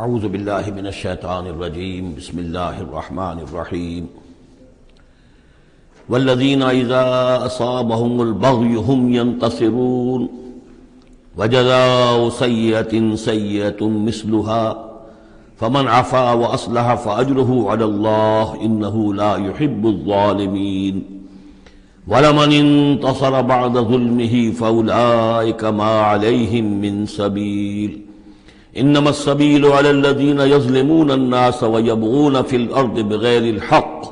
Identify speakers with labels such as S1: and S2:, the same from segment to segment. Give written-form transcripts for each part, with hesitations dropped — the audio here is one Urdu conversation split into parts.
S1: اعوذ باللہ من الشیطان الرجیم بسم اللہ الرحمن الرحیم والذین اذا اصابهم البغی هم ينتصرون وجزاء سیئة سیئة مثلها فمن عفا واصلح فاجره على اللہ انہ لا يحب الظالمین ولمن انتصر بعد ظلمه فاولئک ما علیہم من سبیل انما السبیل علی الذین یظلمون الناس ویبغون فی الارض بغیر الحق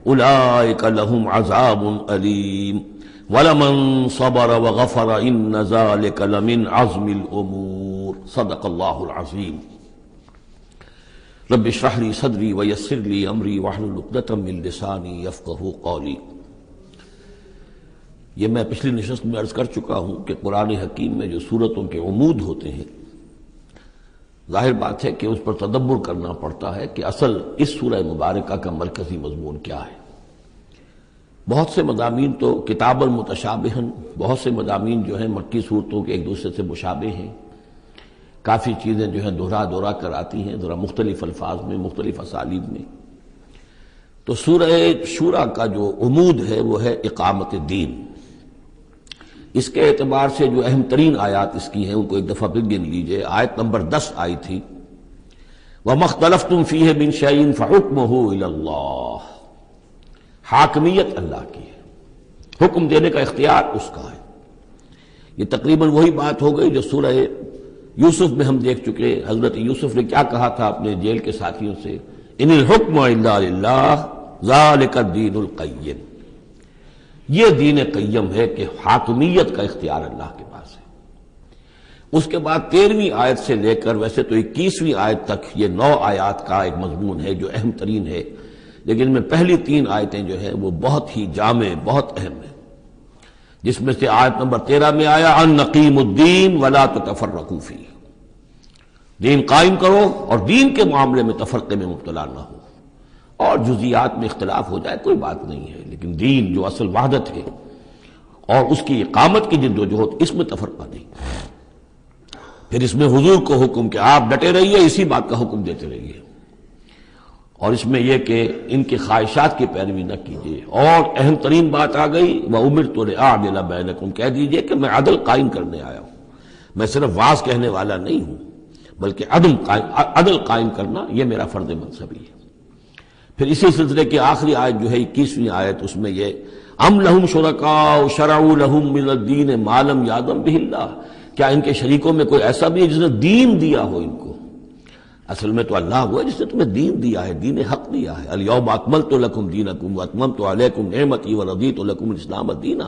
S1: اولئک لهم عذاب علیم ولمن صبر وغفر ان ذلک لمن عزم الامور صدق اللہ العظیم رب اشرح لی صدری ویسر لی امری واحلل عقدۃ من لسانی یفقہوا قولی۔ یہ میں پچھلی نشست میں عرض کر چکا ہوں کہ قرآن حکیم میں جو سورتوں کے عمود ہوتے ہیں، ظاہر بات ہے کہ اس پر تدبر کرنا پڑتا ہے کہ اصل اس سورہ مبارکہ کا مرکزی مضمون کیا ہے۔ بہت سے مضامین تو کتاباً متشابہاً، بہت سے مضامین جو ہیں مکی صورتوں کے ایک دوسرے سے مشابہ ہیں، کافی چیزیں جو ہیں دہرا کر آتی ہیں ذرا مختلف الفاظ میں، مختلف اسالیب میں۔ تو سورہ شورى کا جو عمود ہے وہ ہے اقامت دین۔ اس کے اعتبار سے جو اہم ترین آیات اس کی ہیں ان کو ایک دفعہ پھر گن لیجئے۔ آیت نمبر 10 آئی تھی وَمَا اخْتَلَفْتُمْ فِيهِ مِنْ شَيْءٍ فَحُكْمُهُ إِلَى اللَّهِ، حاکمیت اللہ کی ہے، حکم دینے کا اختیار اس کا ہے۔ یہ تقریباً وہی بات ہو گئی جو سورہ یوسف میں ہم دیکھ چکے۔ حضرت یوسف نے کیا کہا تھا اپنے جیل کے ساتھیوں سے؟ إِنِ الْحُكْمُ إِلَّا لِلَّهِ ذَلِكَ الدِّينُ الْقَيِّمُ، یہ دین قیم ہے کہ حاکمیت کا اختیار اللہ کے پاس ہے۔ اس کے بعد 13ویں آیت سے لے کر ویسے تو 21ویں آیت تک یہ 9 آیات کا ایک مضمون ہے جو اہم ترین ہے، لیکن میں پہلی 3 آیتیں جو ہیں وہ بہت ہی جامع، بہت اہم ہیں، جس میں سے آیت نمبر 13 میں آیا ان نقیم الدین ولا تتفرقوا فیہ، دین قائم کرو اور دین کے معاملے میں تفرقے میں مبتلا نہ ہو، اور جزیات میں اختلاف ہو جائے کوئی بات نہیں ہے، لیکن دین جو اصل وحدت ہے اور اس کی اقامت کی جد و جہد، اس میں تفرقہ نہیں۔ پھر اس میں حضور کو حکم کہ آپ ڈٹے رہیے، اسی بات کا حکم دیتے رہیے، اور اس میں یہ کہ ان کی خواہشات کی پیروی نہ کیجیے۔ اور اہم ترین بات آ گئی وَأُمِرْتُ لِأَعْدِلَ بَيْنَكُمْ، کہہ دیجیے کہ میں عدل قائم کرنے آیا ہوں، میں صرف واعظ کہنے والا نہیں ہوں بلکہ عدل قائم کرنا یہ میرا فرض منصبی ہے۔ پھر اسی سلسلے کی آخری آیت جو ہے 21ویں آیت، اس میں یہ ام لہم شرکاء شرعوا لہم من الدین ما لم یأذن بہ اللہ، کیا ان کے شریکوں میں کوئی ایسا بھی ہے جس نے دین دیا ہو ان کو؟ اصل میں تو اللہ وہ ہے جس نے تمہیں دین دیا ہے، دین حق دیا ہے۔ الیوم اکملت لکم دینکم واتممت علیکم نعمتی ورضیت لکم الاسلام دینا،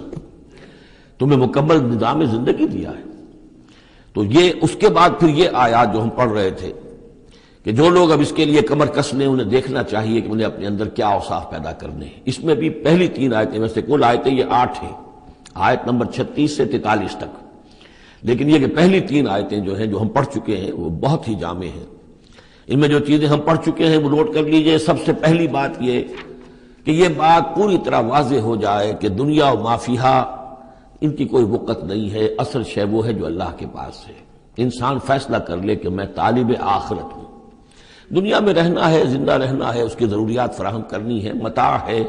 S1: تمہیں مکمل نظام زندگی دیا ہے۔ تو یہ اس کے بعد پھر یہ آیات جو ہم پڑھ رہے تھے کہ جو لوگ اب اس کے لیے کمر کس لیں انہیں دیکھنا چاہیے کہ انہیں اپنے اندر کیا اوصاف پیدا کرنے ہیں۔ اس میں بھی پہلی 3 آیتیں میں سے کل آیتیں یہ 8 ہیں، آیت نمبر 36 سے 43 تک، لیکن یہ کہ پہلی 3 آیتیں جو ہیں جو ہم پڑھ چکے ہیں وہ بہت ہی جامع ہیں۔ ان میں جو چیزیں ہم پڑھ چکے ہیں وہ نوٹ کر لیجئے۔ سب سے پہلی بات یہ کہ یہ بات پوری طرح واضح ہو جائے کہ دنیا و ما فیہا ان کی کوئی وقت نہیں ہے، اصل شے وہ ہے جو اللہ کے پاس ہے۔ انسان فیصلہ کر لے کہ میں طالب آخرت ہوں، دنیا میں رہنا ہے، زندہ رہنا ہے، اس کی ضروریات فراہم کرنی ہے، متاع ہے،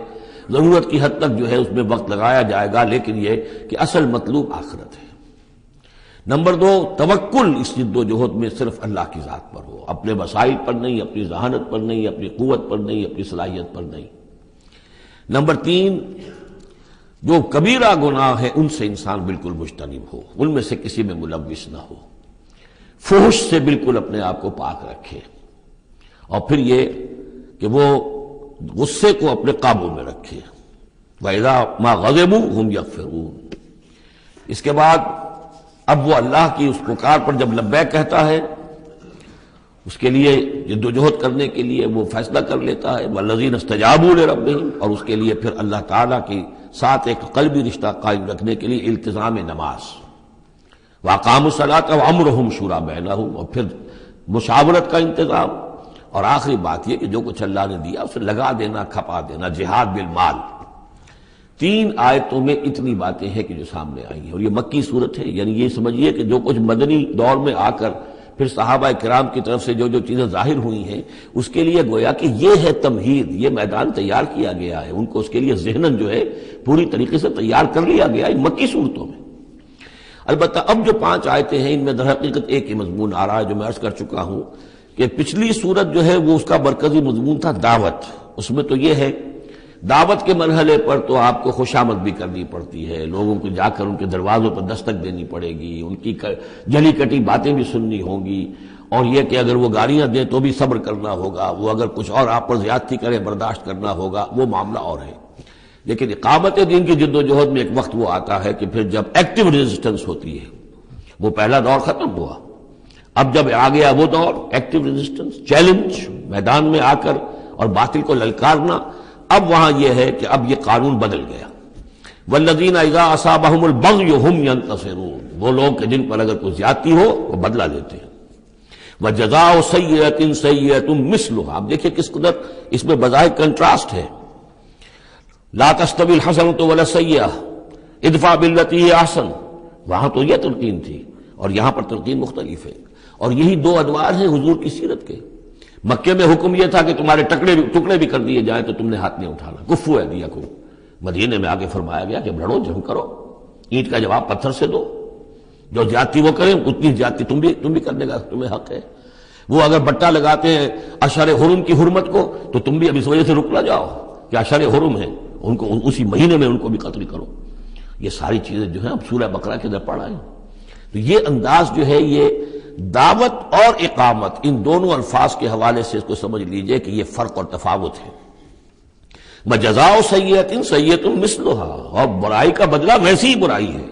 S1: ضرورت کی حد تک جو ہے اس میں وقت لگایا جائے گا، لیکن یہ کہ اصل مطلوب آخرت ہے۔ نمبر 2، توکل اس جد و جہد میں صرف اللہ کی ذات پر ہو، اپنے وسائل پر نہیں، اپنی ذہانت پر نہیں، اپنی قوت پر نہیں، اپنی صلاحیت پر نہیں۔ نمبر 3، جو کبیرہ گناہ ہیں ان سے انسان بالکل مجتنب ہو، ان میں سے کسی میں ملوث نہ ہو، فحش سے بالکل اپنے آپ کو پاک رکھے، اور پھر یہ کہ وہ غصے کو اپنے قابو میں رکھے۔ وَإِذَا مَا غَضِبُوا هُمْ يَغْفِرُونَ۔ اس کے بعد اب وہ اللہ کی اس پکار پر جب لبیک کہتا ہے، اس کے لیے جد و جہد کرنے کے لیے وہ فیصلہ کر لیتا ہے وَالَّذِينَ اسْتَجَابُوا لِرَبِّهِمْ، اور اس کے لیے پھر اللہ تعالیٰ کے ساتھ ایک قلبی رشتہ قائم رکھنے کے لیے التزام نماز، وَأَقَامُوا الصَّلَاةَ وَأَمْرُهُمْ شُورَىٰ بَيْنَهُمْ، اور پھر مشاورت کا انتظام، اور آخری بات یہ کہ جو کچھ اللہ نے دیا اسے لگا دینا، کھپا دینا، جہاد بالمال۔ 3 آیتوں میں اتنی باتیں ہیں کہ جو سامنے آئی ہیں، اور یہ مکی صورت ہے، یعنی یہ سمجھیے کہ جو کچھ مدنی دور میں آ کر پھر صحابہ کرام کی طرف سے جو جو چیزیں ظاہر ہوئی ہیں اس کے لیے گویا کہ یہ ہے تمہید، یہ میدان تیار کیا گیا ہے، ان کو اس کے لیے ذہناً جو ہے پوری طریقے سے تیار کر لیا گیا ہے مکی صورتوں میں۔ البتہ اب جو 5 آیتیں ہیں ان میں در حقیقت ایک ہی مضمون آ رہا ہے جو میں عرض کر چکا ہوں کہ پچھلی صورت جو ہے وہ اس کا مرکزی مضمون تھا دعوت۔ اس میں تو یہ ہے دعوت کے مرحلے پر تو آپ کو خوشامد بھی کرنی پڑتی ہے، لوگوں کو جا کر ان کے دروازوں پر دستک دینی پڑے گی، ان کی جلی کٹی باتیں بھی سننی ہوں گی، اور یہ کہ اگر وہ گالیاں دیں تو بھی صبر کرنا ہوگا، وہ اگر کچھ اور آپ پر زیادتی کرے برداشت کرنا ہوگا، وہ معاملہ اور ہے۔ لیکن اقامت دین کی جد و جہد میں ایک وقت وہ آتا ہے کہ پھر جب ایکٹیو ریزسٹنس ہوتی ہے، وہ پہلا دور ختم ہوا، اب جب آ گیا وہ دور ایکٹیو ریزسٹنس، چیلنج، میدان میں آ کر اور باطل کو للکارنا، اب وہاں یہ ہے کہ اب یہ قانون بدل گیا۔ والذین اذا اصابہم البغی ہم ینتصرون، وہ لوگ کہ جن پر اگر کوئی زیادتی ہو وہ بدلہ لیتے ہیں۔ وجزاء سیئۃ سیئۃ مثلھا، اب دیکھیے کس قدر اس میں بظاہر کنٹراسٹ ہے۔ لا تستوی الحسنۃ ولا السیئۃ ادفع بالتی ہی احسن، وہاں تو یہ تلقین تھی اور یہاں پر تلقین مختلف ہے، اور یہی 2 ادوار ہیں حضور کی سیرت کے۔ مکے میں حکم یہ تھا کہ تمہارے ٹکڑے بھی کر دیے جائیں تو تم نے ہاتھ نہیں اٹھانا، کفو ایدیکم۔ مدینے میں آگے فرمایا گیا کہ لڑو، جنگ کرو، اینٹ کا جواب پتھر سے دو، جو زیادتی وہ کریں اتنی زیادتی تم بھی کرنے کا تمہیں حق ہے۔ وہ اگر بٹا لگاتے ہیں اشہر حرم کی حرمت کو تو تم بھی اب اس وجہ سے رک نہ جاؤ کہ اشہر حرم ہے، ان کو اسی مہینے میں ان کو بھی قتل کرو۔ یہ ساری چیزیں جو ہیں اب سورہ بقرہ کے اندر پڑھا ہے۔ تو یہ انداز جو ہے یہ دعوت اور اقامت، ان دونوں الفاظ کے حوالے سے اس کو سمجھ لیجئے کہ یہ فرق اور تفاوت ہے۔ وجزاء سیئۃ سیئۃ مثلھا، اور برائی کا بدلہ ویسی ہی برائی ہے۔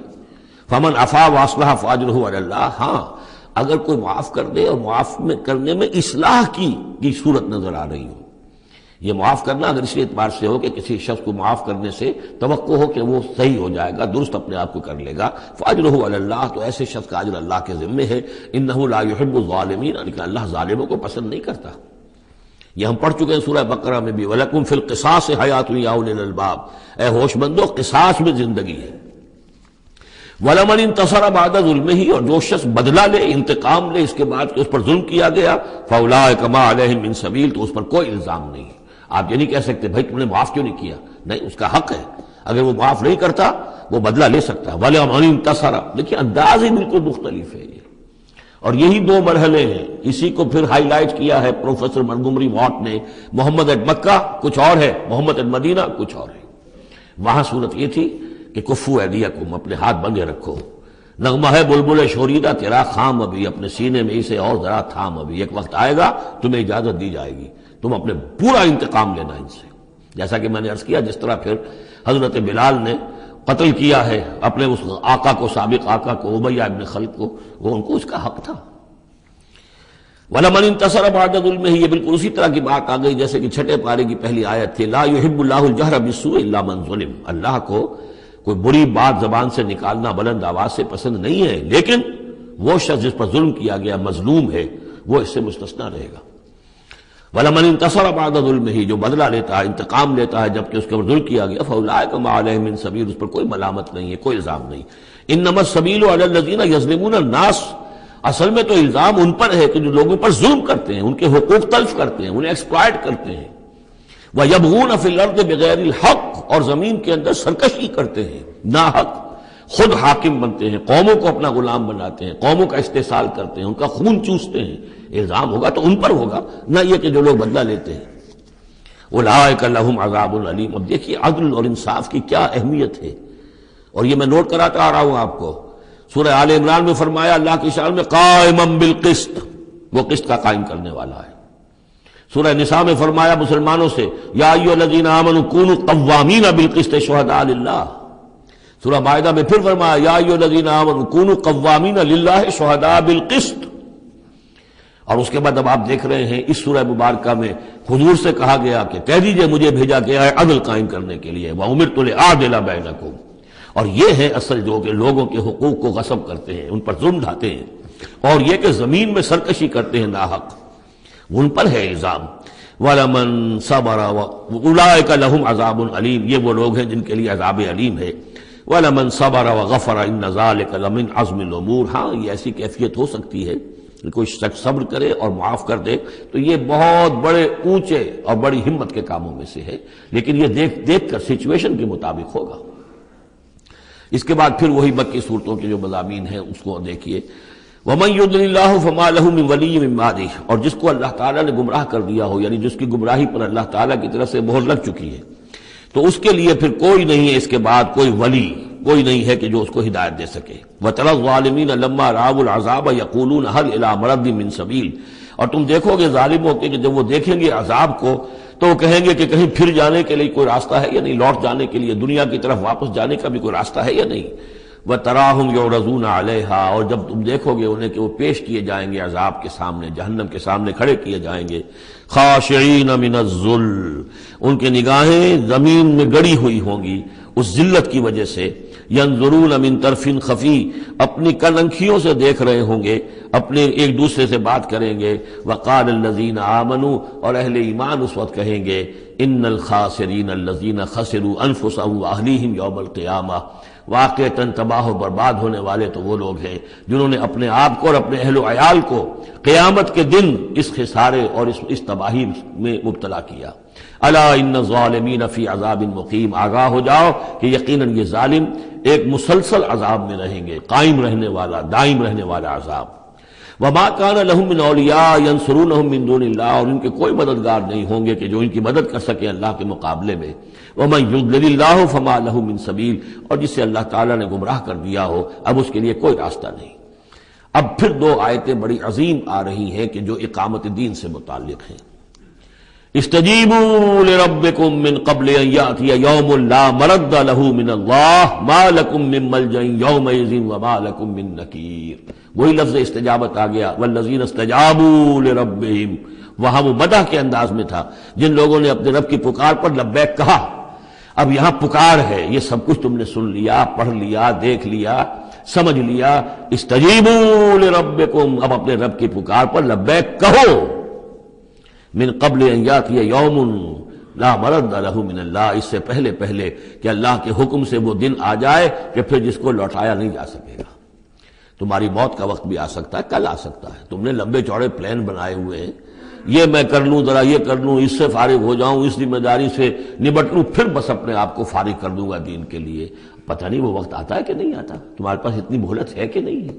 S1: فمن عفا واصلح فاجرہ علی اللہ، ہاں اگر کوئی معاف کر دے اور معاف کرنے میں اصلاح کی صورت نظر آ رہی ہو، یہ معاف کرنا اگر اسی اعتبار سے ہو کہ کسی شخص کو معاف کرنے سے توقع ہو کہ وہ صحیح ہو جائے گا، درست اپنے آپ کو کر لے گا، فاجرہ علی اللہ، تو ایسے شخص کا اجر اللہ کے ذمے ہے۔ انہ لا یحب الظالمین، لیکن اللہ ظالموں کو پسند نہیں کرتا۔ یہ ہم پڑھ چکے ہیں سورہ بقرہ میں بھی، وَلَكُمْ فِي الْقِصَاصِ حَيَاةٌ يَا أُولِي الْأَلْبَابِ، اے ہوش مندو قصاص میں زندگی ہے۔ وَلَمَنِ انتَصَرَ بَعْدَ ظُلْمِهِ، اور جو شخص بدلہ لے، انتقام لے اس کے بعد کہ اس پر ظلم کیا گیا، فَأُولَٰئِكَ مَا عَلَيْهِم مِّن سَبِيلٍ، تو اس پر کوئی الزام نہیں۔ آپ یہ نہیں کہہ سکتے بھائی تم نے معاف کیوں نہیں کیا، نہیں، اس کا حق ہے، اگر وہ معاف نہیں کرتا وہ بدلہ لے سکتا ہے۔ وَلَمَنِ انتَصَرَ، دیکھیے انداز ہی بالکل مختلف ہے یہ، اور یہی 2 مرحلے ہیں۔ اسی کو پھر ہائی لائٹ کیا ہے پروفیسر منگومری واٹ نے، محمد ایٹ مکہ کچھ اور ہے، محمد ایٹ مدینہ کچھ اور ہے۔ وہاں صورت یہ تھی کہ کفو ایدیکم، اپنے ہاتھ بندھے رکھو، نغمہ ہے بلبل شوریدہ تیرا خام ابھی، اپنے سینے میں اسے اور ذرا تھام ابھی، ایک وقت آئے گا تمہیں اجازت دی جائے گی، تم اپنے پورا انتقام لینا ان سے۔ جیسا کہ میں نے عرض کیا، جس طرح پھر حضرت بلال نے قتل کیا ہے اپنے اس آقا کو، سابق آقا کو، امیہ ابن خلف کو، وہ ان کو اس کا حق تھا۔ وَلَمَنِ انتَصَرَ بَعْدَ ظُلْمِهِ، یہ بالکل اسی طرح کی بات آ گئی جیسے کہ 6 پارے کی پہلی آیت تھی، لا يحب اللہ الجہر بالسوء الا من ظلم، اللہ کو کوئی بری بات زبان سے نکالنا بلند آواز سے پسند نہیں ہے، لیکن وہ شخص جس پر ظلم کیا گیا مظلوم ہے وہ اس سے مستثنیٰ رہے گا۔ وَلَمَنِ انتَصَرَ بَعْدَ ظُلْمِهِ، جو بدلہ لیتا ہے، انتقام لیتا ہے جبکہ اس کے اوپر ظلم کیا گیا، فَأُولَٰئِكَ مَا عَلَيْهِم مِّن سَبِيلٍ، اس پر کوئی ملامت نہیں ہے، کوئی الزام نہیں۔ إِنَّمَا السَّبِيلُ عَلَى الَّذِينَ يَظْلِمُونَ النَّاسَ، اصل میں تو الزام ان پر ہے کہ جو لوگوں پر ظلم کرتے ہیں، ان کے حقوق تلف کرتے ہیں، انہیں ایکسپلائٹ کرتے ہیں۔ وَيَبْغُونَ فِي الْأَرْضِ بِغَيْرِ الْحَقِّ، اور زمین کے اندر سرکشی کرتے ہیں، ناحق، خود حاکم بنتے ہیں، قوموں کو اپنا غلام بناتے ہیں، قوموں کا استحصال کرتے ہیں، ان کا خون چوستے ہیں۔ الزام ہوگا تو ان پر ہوگا، نہ یہ کہ جو لوگ بدلہ لیتے ہیں۔ اولئک لہم عذاب علیم، اب دیکھیے عدل اور انصاف کی کیا اہمیت ہے، اور یہ میں نوٹ کراتا آ رہا ہوں آپ کو۔ سورہ آل عمران میں فرمایا اللہ کی شان میں قائما بالقسط، وہ قسط کا قائم کرنے والا ہے۔ سورہ نساء میں فرمایا مسلمانوں سے یا ایھا الذین آمنوا کونوا قوامین بالقسط شہداء للہ۔ سورہ مائدہ میں پھر فرمایا یا ایھا الذین آمنوا کونوا قوامین للہ شہداء بالقسط۔ اور اس کے بعد اب آپ دیکھ رہے ہیں اس سورہ مبارکہ میں حضور سے کہا گیا کہ کہہ دیجئے مجھے بھیجا گیا ہے عدل قائم کرنے کے لیے، وَأُمِرْتُ لِأَعْدِلَ بَيْنَكُمْ، اور یہ ہے اصل جو کہ لوگوں کے حقوق کو غصب کرتے ہیں، ان پر ظلم ڈھاتے ہیں، اور یہ کہ زمین میں سرکشی کرتے ہیں ناحق، ان پر ہے الزام۔ وَلَمَنْ صَبَرَ أُولَئِكَ لَهُمْ عَذَابٌ عَلِيمٌ، یہ وہ لوگ ہیں جن کے لیے عذاب علیم ہے۔ وَلَمَنْ صَبَرَ وَغَفَرَ إِنَّ ذَلِكَ لَمِنْ عَزْمِ الْأُمُورِ، ہاں یہ ایسی کیفیت ہو سکتی ہے کوئی شخص صبر کرے اور معاف کر دے تو یہ بہت بڑے اونچے اور بڑی ہمت کے کاموں میں سے ہے، لیکن یہ دیکھ کر سچویشن کے مطابق ہوگا۔ اس کے بعد پھر وہی مکی صورتوں کے جو مضامین ہیں اس کو دیکھیے، وَمَن يُضْلِلِ اللَّهُ فَمَا لَهُ مِن وَلِيٍّ مِّن بَعْدِهِ، اور جس کو اللہ تعالیٰ نے گمراہ کر دیا ہو، یعنی جس کی گمراہی پر اللہ تعالیٰ کی طرف سے مہر لگ چکی ہے، تو اس کے لیے پھر کوئی نہیں ہے اس کے بعد، کوئی ولی کوئی نہیں ہے کہ جو اس کو ہدایت دے سکے۔ وَتَرَى الظَّالِمِينَ لَمَّا رَأَوُا الْعَذَابَ يَقُولُونَ هَلْ إِلَىٰ مَرَدٍ مِّن سَبِيلٍ، اور تم دیکھو گے ظالموں کے کہ جب وہ دیکھیں گے عذاب کو تو وہ کہیں گے کہ کہیں پھر جانے کے لیے کوئی راستہ ہے یا نہیں، لوٹ جانے کے لیے دنیا کی طرف واپس جانے کا بھی کوئی راستہ ہے یا نہیں۔ وَتَرَاهُمْ يُعْرَضُونَ عَلَيْهَا، اور جب تم دیکھو گے انہیں کہ وہ پیش کیے جائیں گے عذاب کے سامنے، جہنم کے سامنے کھڑے کیے جائیں گے، خاشعین من الذل، ان کی نگاہیں زمین میں گڑی ہوئی ہوں گی اس ذلت کی وجہ سے، ینظرون من طرف خفی، اپنی کننکھیوں سے دیکھ رہے ہوں گے، اپنے ایک دوسرے سے بات کریں گے، وقال الذین آمنوا، اور اہل ایمان اس وقت کہیں گے، ان الخاسرین الذین خسروا انفسهم واہلیہم یوم القیامہ، واقعتاً تباہ و برباد ہونے والے تو وہ لوگ ہیں جنہوں نے اپنے آپ کو اور اپنے اہل و عیال کو قیامت کے دن اس خسارے اور اس تباہی میں مبتلا کیا۔ الا ان الظالمین فی عذاب مقیم، آگاہ ہو جاؤ کہ یقیناً یہ ظالم ایک مسلسل عذاب میں رہیں گے، قائم رہنے والا، دائم رہنے والا عذاب۔ وما كان لهم من اولیاء ينصرونهم من دون اللہ، اور ان کے کوئی مددگار نہیں ہوں گے کہ جو ان کی مدد کر سکیں اللہ کے مقابلے میں۔ ومن يضلل اللہ فما له من سبیل، اور جسے اللہ تعالیٰ نے گمراہ کر دیا ہو اب اس کے لیے کوئی راستہ نہیں۔ اب پھر دو آیتیں بڑی عظیم آ رہی ہیں کہ جو اقامت دین سے متعلق ہیں۔ استجیبوا لربکم من قبل ان یأتی یوم لا مرد له من اللہ ما لکم من ملجأ یومئذ وما لکم من نکیر، وہی لفظ استجابت آ گیا، والذین استجابوا لربہم، وہاں وہ مدح کے انداز میں تھا جن لوگوں نے اپنے رب کی پکار پر لبیک کہا۔ اب یہاں پکار ہے، یہ سب کچھ تم نے سن لیا، پڑھ لیا، دیکھ لیا، سمجھ لیا۔ استجیبوا لربکم، اب اپنے رب کی پکار پر لبیک کہو۔ من قبل ان یاتی یوم لا مرد له من اللہ، اس سے پہلے کہ اللہ کے حکم سے وہ دن آ جائے کہ پھر جس کو لوٹایا نہیں جا سکے گا۔ تمہاری موت کا وقت بھی آ سکتا ہے، کل آ سکتا ہے، تم نے لمبے چوڑے پلان بنائے ہوئے ہیں، یہ میں کر لوں، ذرا یہ کر لوں، اس سے فارغ ہو جاؤں، اس ذمہ داری سے نبٹ لوں، پھر بس اپنے آپ کو فارغ کر دوں گا دین کے لیے۔ پتہ نہیں وہ وقت آتا ہے کہ نہیں آتا، تمہارے پاس اتنی مہلت ہے کہ نہیں ہے،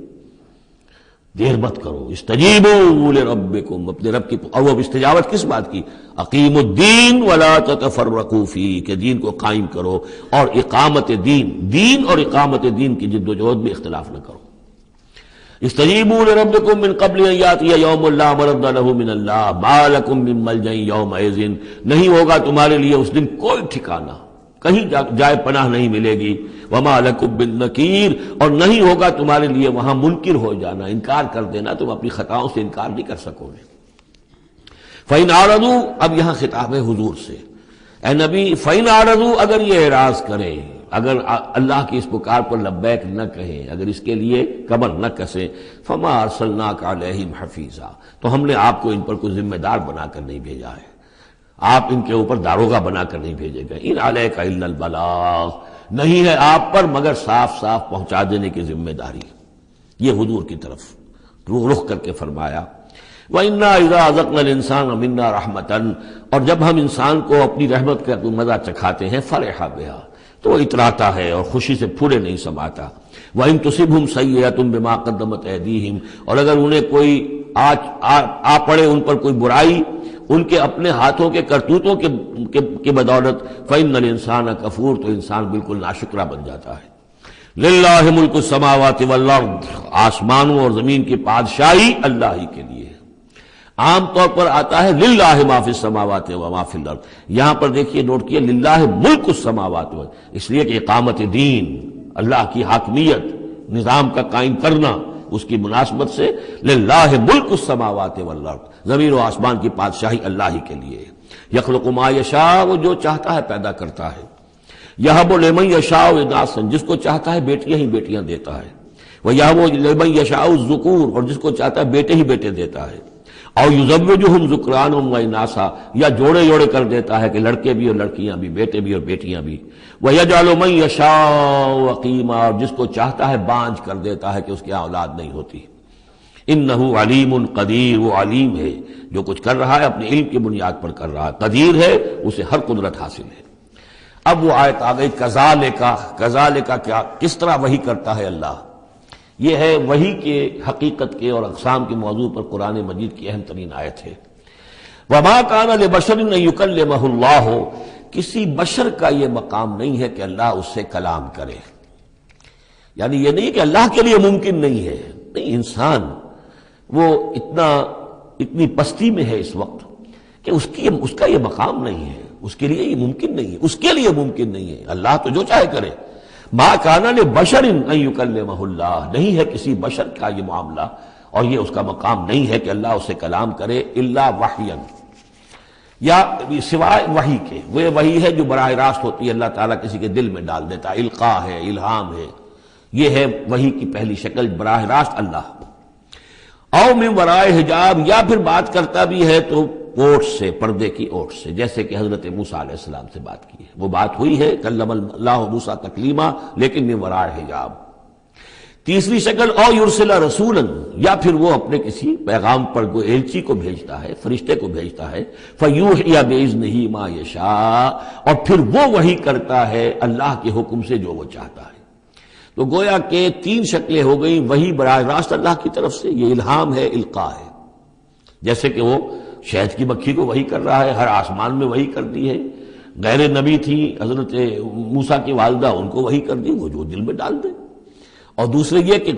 S1: دیر مت کرو۔ استجیبوا لربکم، اپنے رب کی، اور وہ استجابت کس بات کی؟ اقیموا الدین ولا تتفرقوا فیہ، کہ دین کو قائم کرو اور اقامت دین اور اقامت دین کی جد و جہد میں اختلاف نہ کرو۔ استجیبوا لربکم من قبل ان یاتی یوم لا مرد له من اللہ ما لکم من ملجأ یومئذ، نہیں ہوگا تمہارے لیے اس دن کوئی ٹھکانہ، کہیں جائے پناہ نہیں ملے گی۔ وما لکم من نکیر، اور نہیں ہوگا تمہارے لیے وہاں منکر ہو جانا، انکار کر دینا، تم اپنی خطاؤں سے انکار نہیں کر سکو گے۔ فإن اعرضوا، اب یہاں خطاب ہے حضور سے، اے نبی، فإن اعرضوا، اگر یہ اعراض کریں، اگر اللہ کی اس پکار پر لبیک نہ کہیں، اگر اس کے لیے کمر نہ کسیں، فما ارسلناک علیہم حفیظا، تو ہم نے آپ کو ان پر کوئی ذمہ دار بنا کر نہیں بھیجا ہے، آپ ان کے اوپر داروغہ بنا کر نہیں بھیجے گئے۔ ان علیک الا البلاغ، نہیں ہے آپ پر مگر صاف صاف پہنچا دینے کی ذمہ داری۔ یہ حضور کی طرف رخ کر کے فرمایا، وَإِنَّا إِذَا أَذَقْنَا الْإِنسَانَ مِنَّا رَحْمَةً، اور جب ہم انسان کو اپنی رحمت کا مزہ چکھاتے ہیں، فَرِحَ بِهَا، تو وہ اتراتا ہے اور خوشی سے پھولے نہیں سماتا۔ وَإِن تُصِبْهُمْ سَيِّئَةٌ بِمَا قَدَّمَتْ أَيْدِيهِمْ، اور اگر انہیں کوئی آ پڑے ان پر کوئی برائی ان کے اپنے ہاتھوں کے کرتوتوں کے بدولت، فَإِنَّ الْإِنسَانَ كَفُورٌ، تو انسان بالکل ناشکرہ بن جاتا ہے۔ لِلَّهِ مُلْكُ السَّمَاوَاتِ وَالْأَرْضِ، آسمانوں اور زمین کی بادشاہی اللہ ہی کے لیے۔ عام طور پر آتا ہے للہ ما فی السماوات و ما فی الارض، یہاں پر دیکھیے نوٹ کیے للہ ملک السماوات، اس لیے کہ اقامت دین، اللہ کی حاکمیت، نظام کا قائم کرنا، اس کی مناسبت سے للہ ملک السماوات والارض، زمین و آسمان کی بادشاہی اللہ ہی کے لیے۔ یخلق ما یشاء، وہ جو چاہتا ہے پیدا کرتا ہے۔ یہب لمن یشاء اناثا، جس کو چاہتا ہے بیٹیاں ہی بیٹیاں دیتا ہے۔ ویہب لمن یشاء الذکور، اور جس کو چاہتا ہے بیٹے ہی بیٹے دیتا ہے۔ اور یزوجہم ذکرانا و اناثا، یا جوڑے جوڑے کر دیتا ہے کہ لڑکے بھی اور لڑکیاں بھی، بیٹے بھی اور بیٹیاں بھی۔ وَيَجْعَلُ مَن يَشَاءُ عَقِيمًا، اور جس کو چاہتا ہے بانجھ کر دیتا ہے کہ اس کی اولاد نہیں ہوتی۔ انہ علیم قدیر، وہ علیم ہے، جو کچھ کر رہا ہے اپنے علم کی بنیاد پر کر رہا ہے، قدیر ہے، اسے ہر قدرت حاصل ہے۔ اب وہ آیت آ گئی کذالک کیا، کس طرح وحی کرتا ہے اللہ۔ یہ ہے وحی کے حقیقت کے اور اقسام کے موضوع پر قرآن مجید کی اہم ترین آیت ہے۔ وما کان لبشر ان یکلمہ اللہ، کسی بشر کا یہ مقام نہیں ہے کہ اللہ اس سے کلام کرے، یعنی یہ نہیں کہ اللہ کے لیے ممکن نہیں ہے، نہیں، انسان وہ اتنی پستی میں ہے اس وقت کہ اس کا یہ مقام نہیں ہے، اس کے لیے یہ ممکن نہیں ہے، اس کے لیے ممکن نہیں ہے، اللہ تو جو چاہے کرے۔ ما کان لبشر ان یکلمہ اللہ، نہیں ہے کسی بشر کا یہ معاملہ اور یہ اس کا مقام نہیں ہے کہ اللہ اسے کلام کرے، الا وحیا، یا سوائے وحی کے، وہ وحی ہے جو براہ راست ہوتی ہے، اللہ تعالیٰ کسی کے دل میں ڈال دیتا ہے، القاء ہے، الہام ہے، یہ ہے وحی کی پہلی شکل، براہ راست اللہ۔ او من ورائے حجاب، یا پھر بات کرتا بھی ہے تو اوٹ سے، پردے کی اوٹ سے، جیسے کہ حضرت موسیٰ علیہ السلام سے بات کی ہے، وہ بات ہوئی ہے، کلم اللہ موسیٰ تکلیما، لیکن من ورائے حجاب۔ تیسری شکل او یرسل رسولا، یا پھر وہ اپنے کسی پیغام پر کوئی ایلچی کو بھیجتا ہے، فرشتے کو بھیجتا ہے، فیوحی باذنہ ما یشاء، اور پھر وہ وحی کرتا ہے اللہ کے حکم سے جو وہ چاہتا ہے۔ تو گویا کہ تین شکلیں ہو گئیں، وحی براہ راست اللہ کی طرف سے، یہ الہام ہے، القاء ہے، جیسے کہ وہ شہد کی مکھی کو وحی کر رہا ہے، ہر آسمان میں وحی کر دی ہے۔ غیر نبی تھی حضرت موسیٰ کی والدہ، ان کو وحی کر دی، وہ جو دل میں ڈال دے۔ اور دوسرے یہ کہ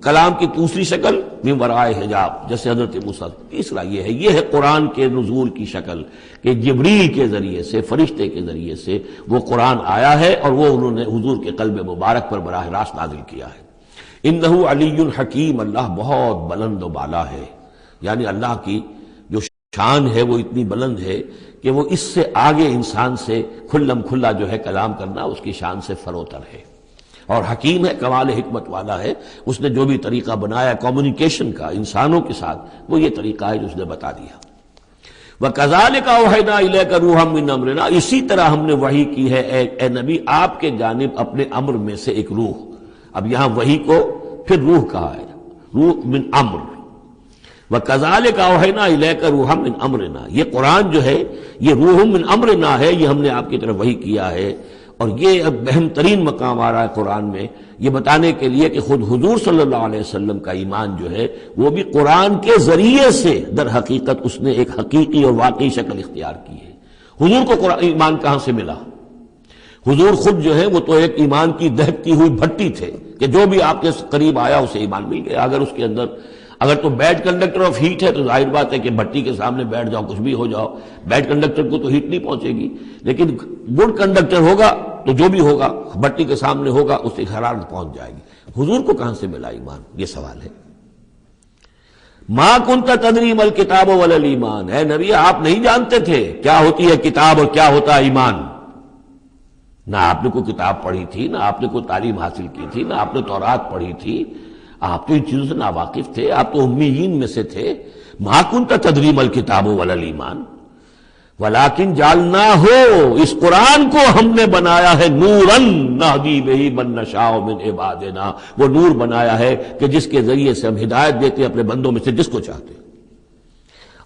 S1: کلام کی دوسری شکل من ورائے حجاب، جیسے حضرت موسیٰ۔ تیسرا یہ ہے قرآن کے نزول کی شکل، کہ جبریل کے ذریعے سے، فرشتے کے ذریعے سے وہ قرآن آیا ہے اور وہ انہوں نے حضور کے قلب مبارک پر براہ راست نازل کیا ہے۔ انہ علی حکیم، اللہ بہت بلند و بالا ہے، یعنی اللہ کی جو شان ہے وہ اتنی بلند ہے کہ وہ اس سے آگے انسان سے کھلم کھلا جو ہے کلام کرنا اس کی شان سے فروتر ہے، اور حکیم ہے، کمال حکمت والا ہے۔ اس نے جو بھی طریقہ بنایا کمیونیکیشن کا انسانوں کے ساتھ، وہ یہ طریقہ ہے جو اس نے بتا دیا۔ وَكَذَلِكَ أَوْحَيْنَا إِلَيْكَ رُوحًا مِّنْ أَمْرِنَا، اسی طرح ہم نے وحی کی ہے اے نبی آپ کے جانب اپنے امر میں سے ایک روح۔ اب یہاں وحی کو پھر روح کہا ہے، روح من امر۔ وَكَذَلِكَ أَوْحَيْنَا إِلَيْكَ رُوحًا مِّنْ أَمْرِنَا، یہ قرآن جو ہے یہ روح من امرنا ہے، یہ ہم نے آپ کی طرف وحی کیا ہے۔ اور یہ اب اہم ترین مقام آ رہا ہے قرآن میں، یہ بتانے کے لیے کہ خود حضور صلی اللہ علیہ وسلم کا ایمان جو ہے وہ بھی قرآن کے ذریعے سے در حقیقت اس نے ایک حقیقی اور واقعی شکل اختیار کی ہے۔ حضور کو ایمان کہاں سے ملا؟ حضور خود جو ہے وہ تو ایک ایمان کی دہکتی ہوئی بھٹی تھے کہ جو بھی آپ کے قریب آیا اسے ایمان مل گیا۔ اگر اس کے اندر اگر تو بیڈ کنڈکٹر آف ہیٹ ہے تو ظاہر بات ہے کہ بھٹی کے سامنے بیٹھ جاؤ، کچھ بھی ہو جاؤ، بیڈ کنڈکٹر کو تو ہیٹ نہیں پہنچے گی، لیکن گڈ کنڈکٹر ہوگا تو جو بھی ہوگا بھٹی کے سامنے ہوگا اسے حرارت پہنچ جائے گی۔ حضور کو کہاں سے ملا ایمان؟ یہ سوال ہے۔ ما کنت تدری ما الکتاب ولا الایمان، اے نبی آپ نہیں جانتے تھے کیا ہوتی ہے کتاب اور کیا ہوتا ہے ایمان، نہ آپ نے کوئی کتاب پڑھی تھی، نہ آپ نے کوئی تعلیم حاصل کی تھی، نہ آپ نے تورات پڑھی تھی، آپ تو ان چیزوں سے ناواقف تھے، آپ تو امیین میں سے تھے۔ ما کنت تدری ما الکتاب ولا الایمان ولیکن جعلناہ، اس قرآن کو ہم نے بنایا ہے نوراً نہدی بہ من نشاء من عبادنا، وہ نور بنایا ہے کہ جس کے ذریعے سے ہم ہدایت دیتے ہیں اپنے بندوں میں سے جس کو چاہتے ہیں۔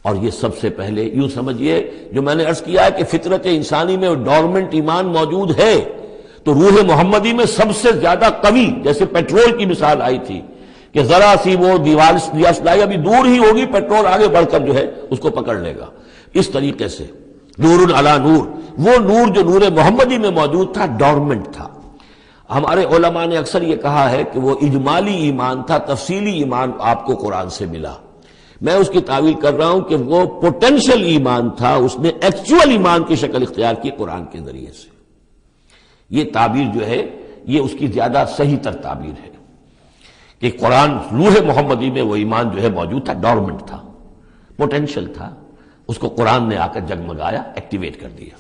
S1: اور یہ سب سے پہلے یوں سمجھیے جو میں نے عرض کیا ہے کہ فطرت انسانی میں ڈورمنٹ ایمان موجود ہے، تو روح محمدی میں سب سے زیادہ قوی، جیسے پیٹرول کی مثال آئی تھی کہ ذرا سی وہ دیوار سلائی ابھی دور ہی ہوگی، پیٹرول آگے بڑھ کر جو ہے اس کو پکڑ لے گا۔ اس طریقے سے نور علی نور، وہ نور جو نور محمدی میں موجود تھا ڈورمنٹ تھا۔ ہمارے علماء نے اکثر یہ کہا ہے کہ وہ اجمالی ایمان تھا، تفصیلی ایمان آپ کو قرآن سے ملا۔ میں اس کی تعویل کر رہا ہوں کہ وہ پوٹینشل ایمان تھا، اس نے ایکچوئل ایمان کی شکل اختیار کی قرآن کے ذریعے سے۔ یہ تعبیر جو ہے یہ اس کی زیادہ صحیح تر تعبیر ہے کہ قرآن روح محمدی میں وہ ایمان جو ہے موجود تھا، ڈورمنٹ تھا، پوٹینشل تھا، اس کو قرآن نے آ کر جگمگایا، ایکٹیویٹ کر دیا۔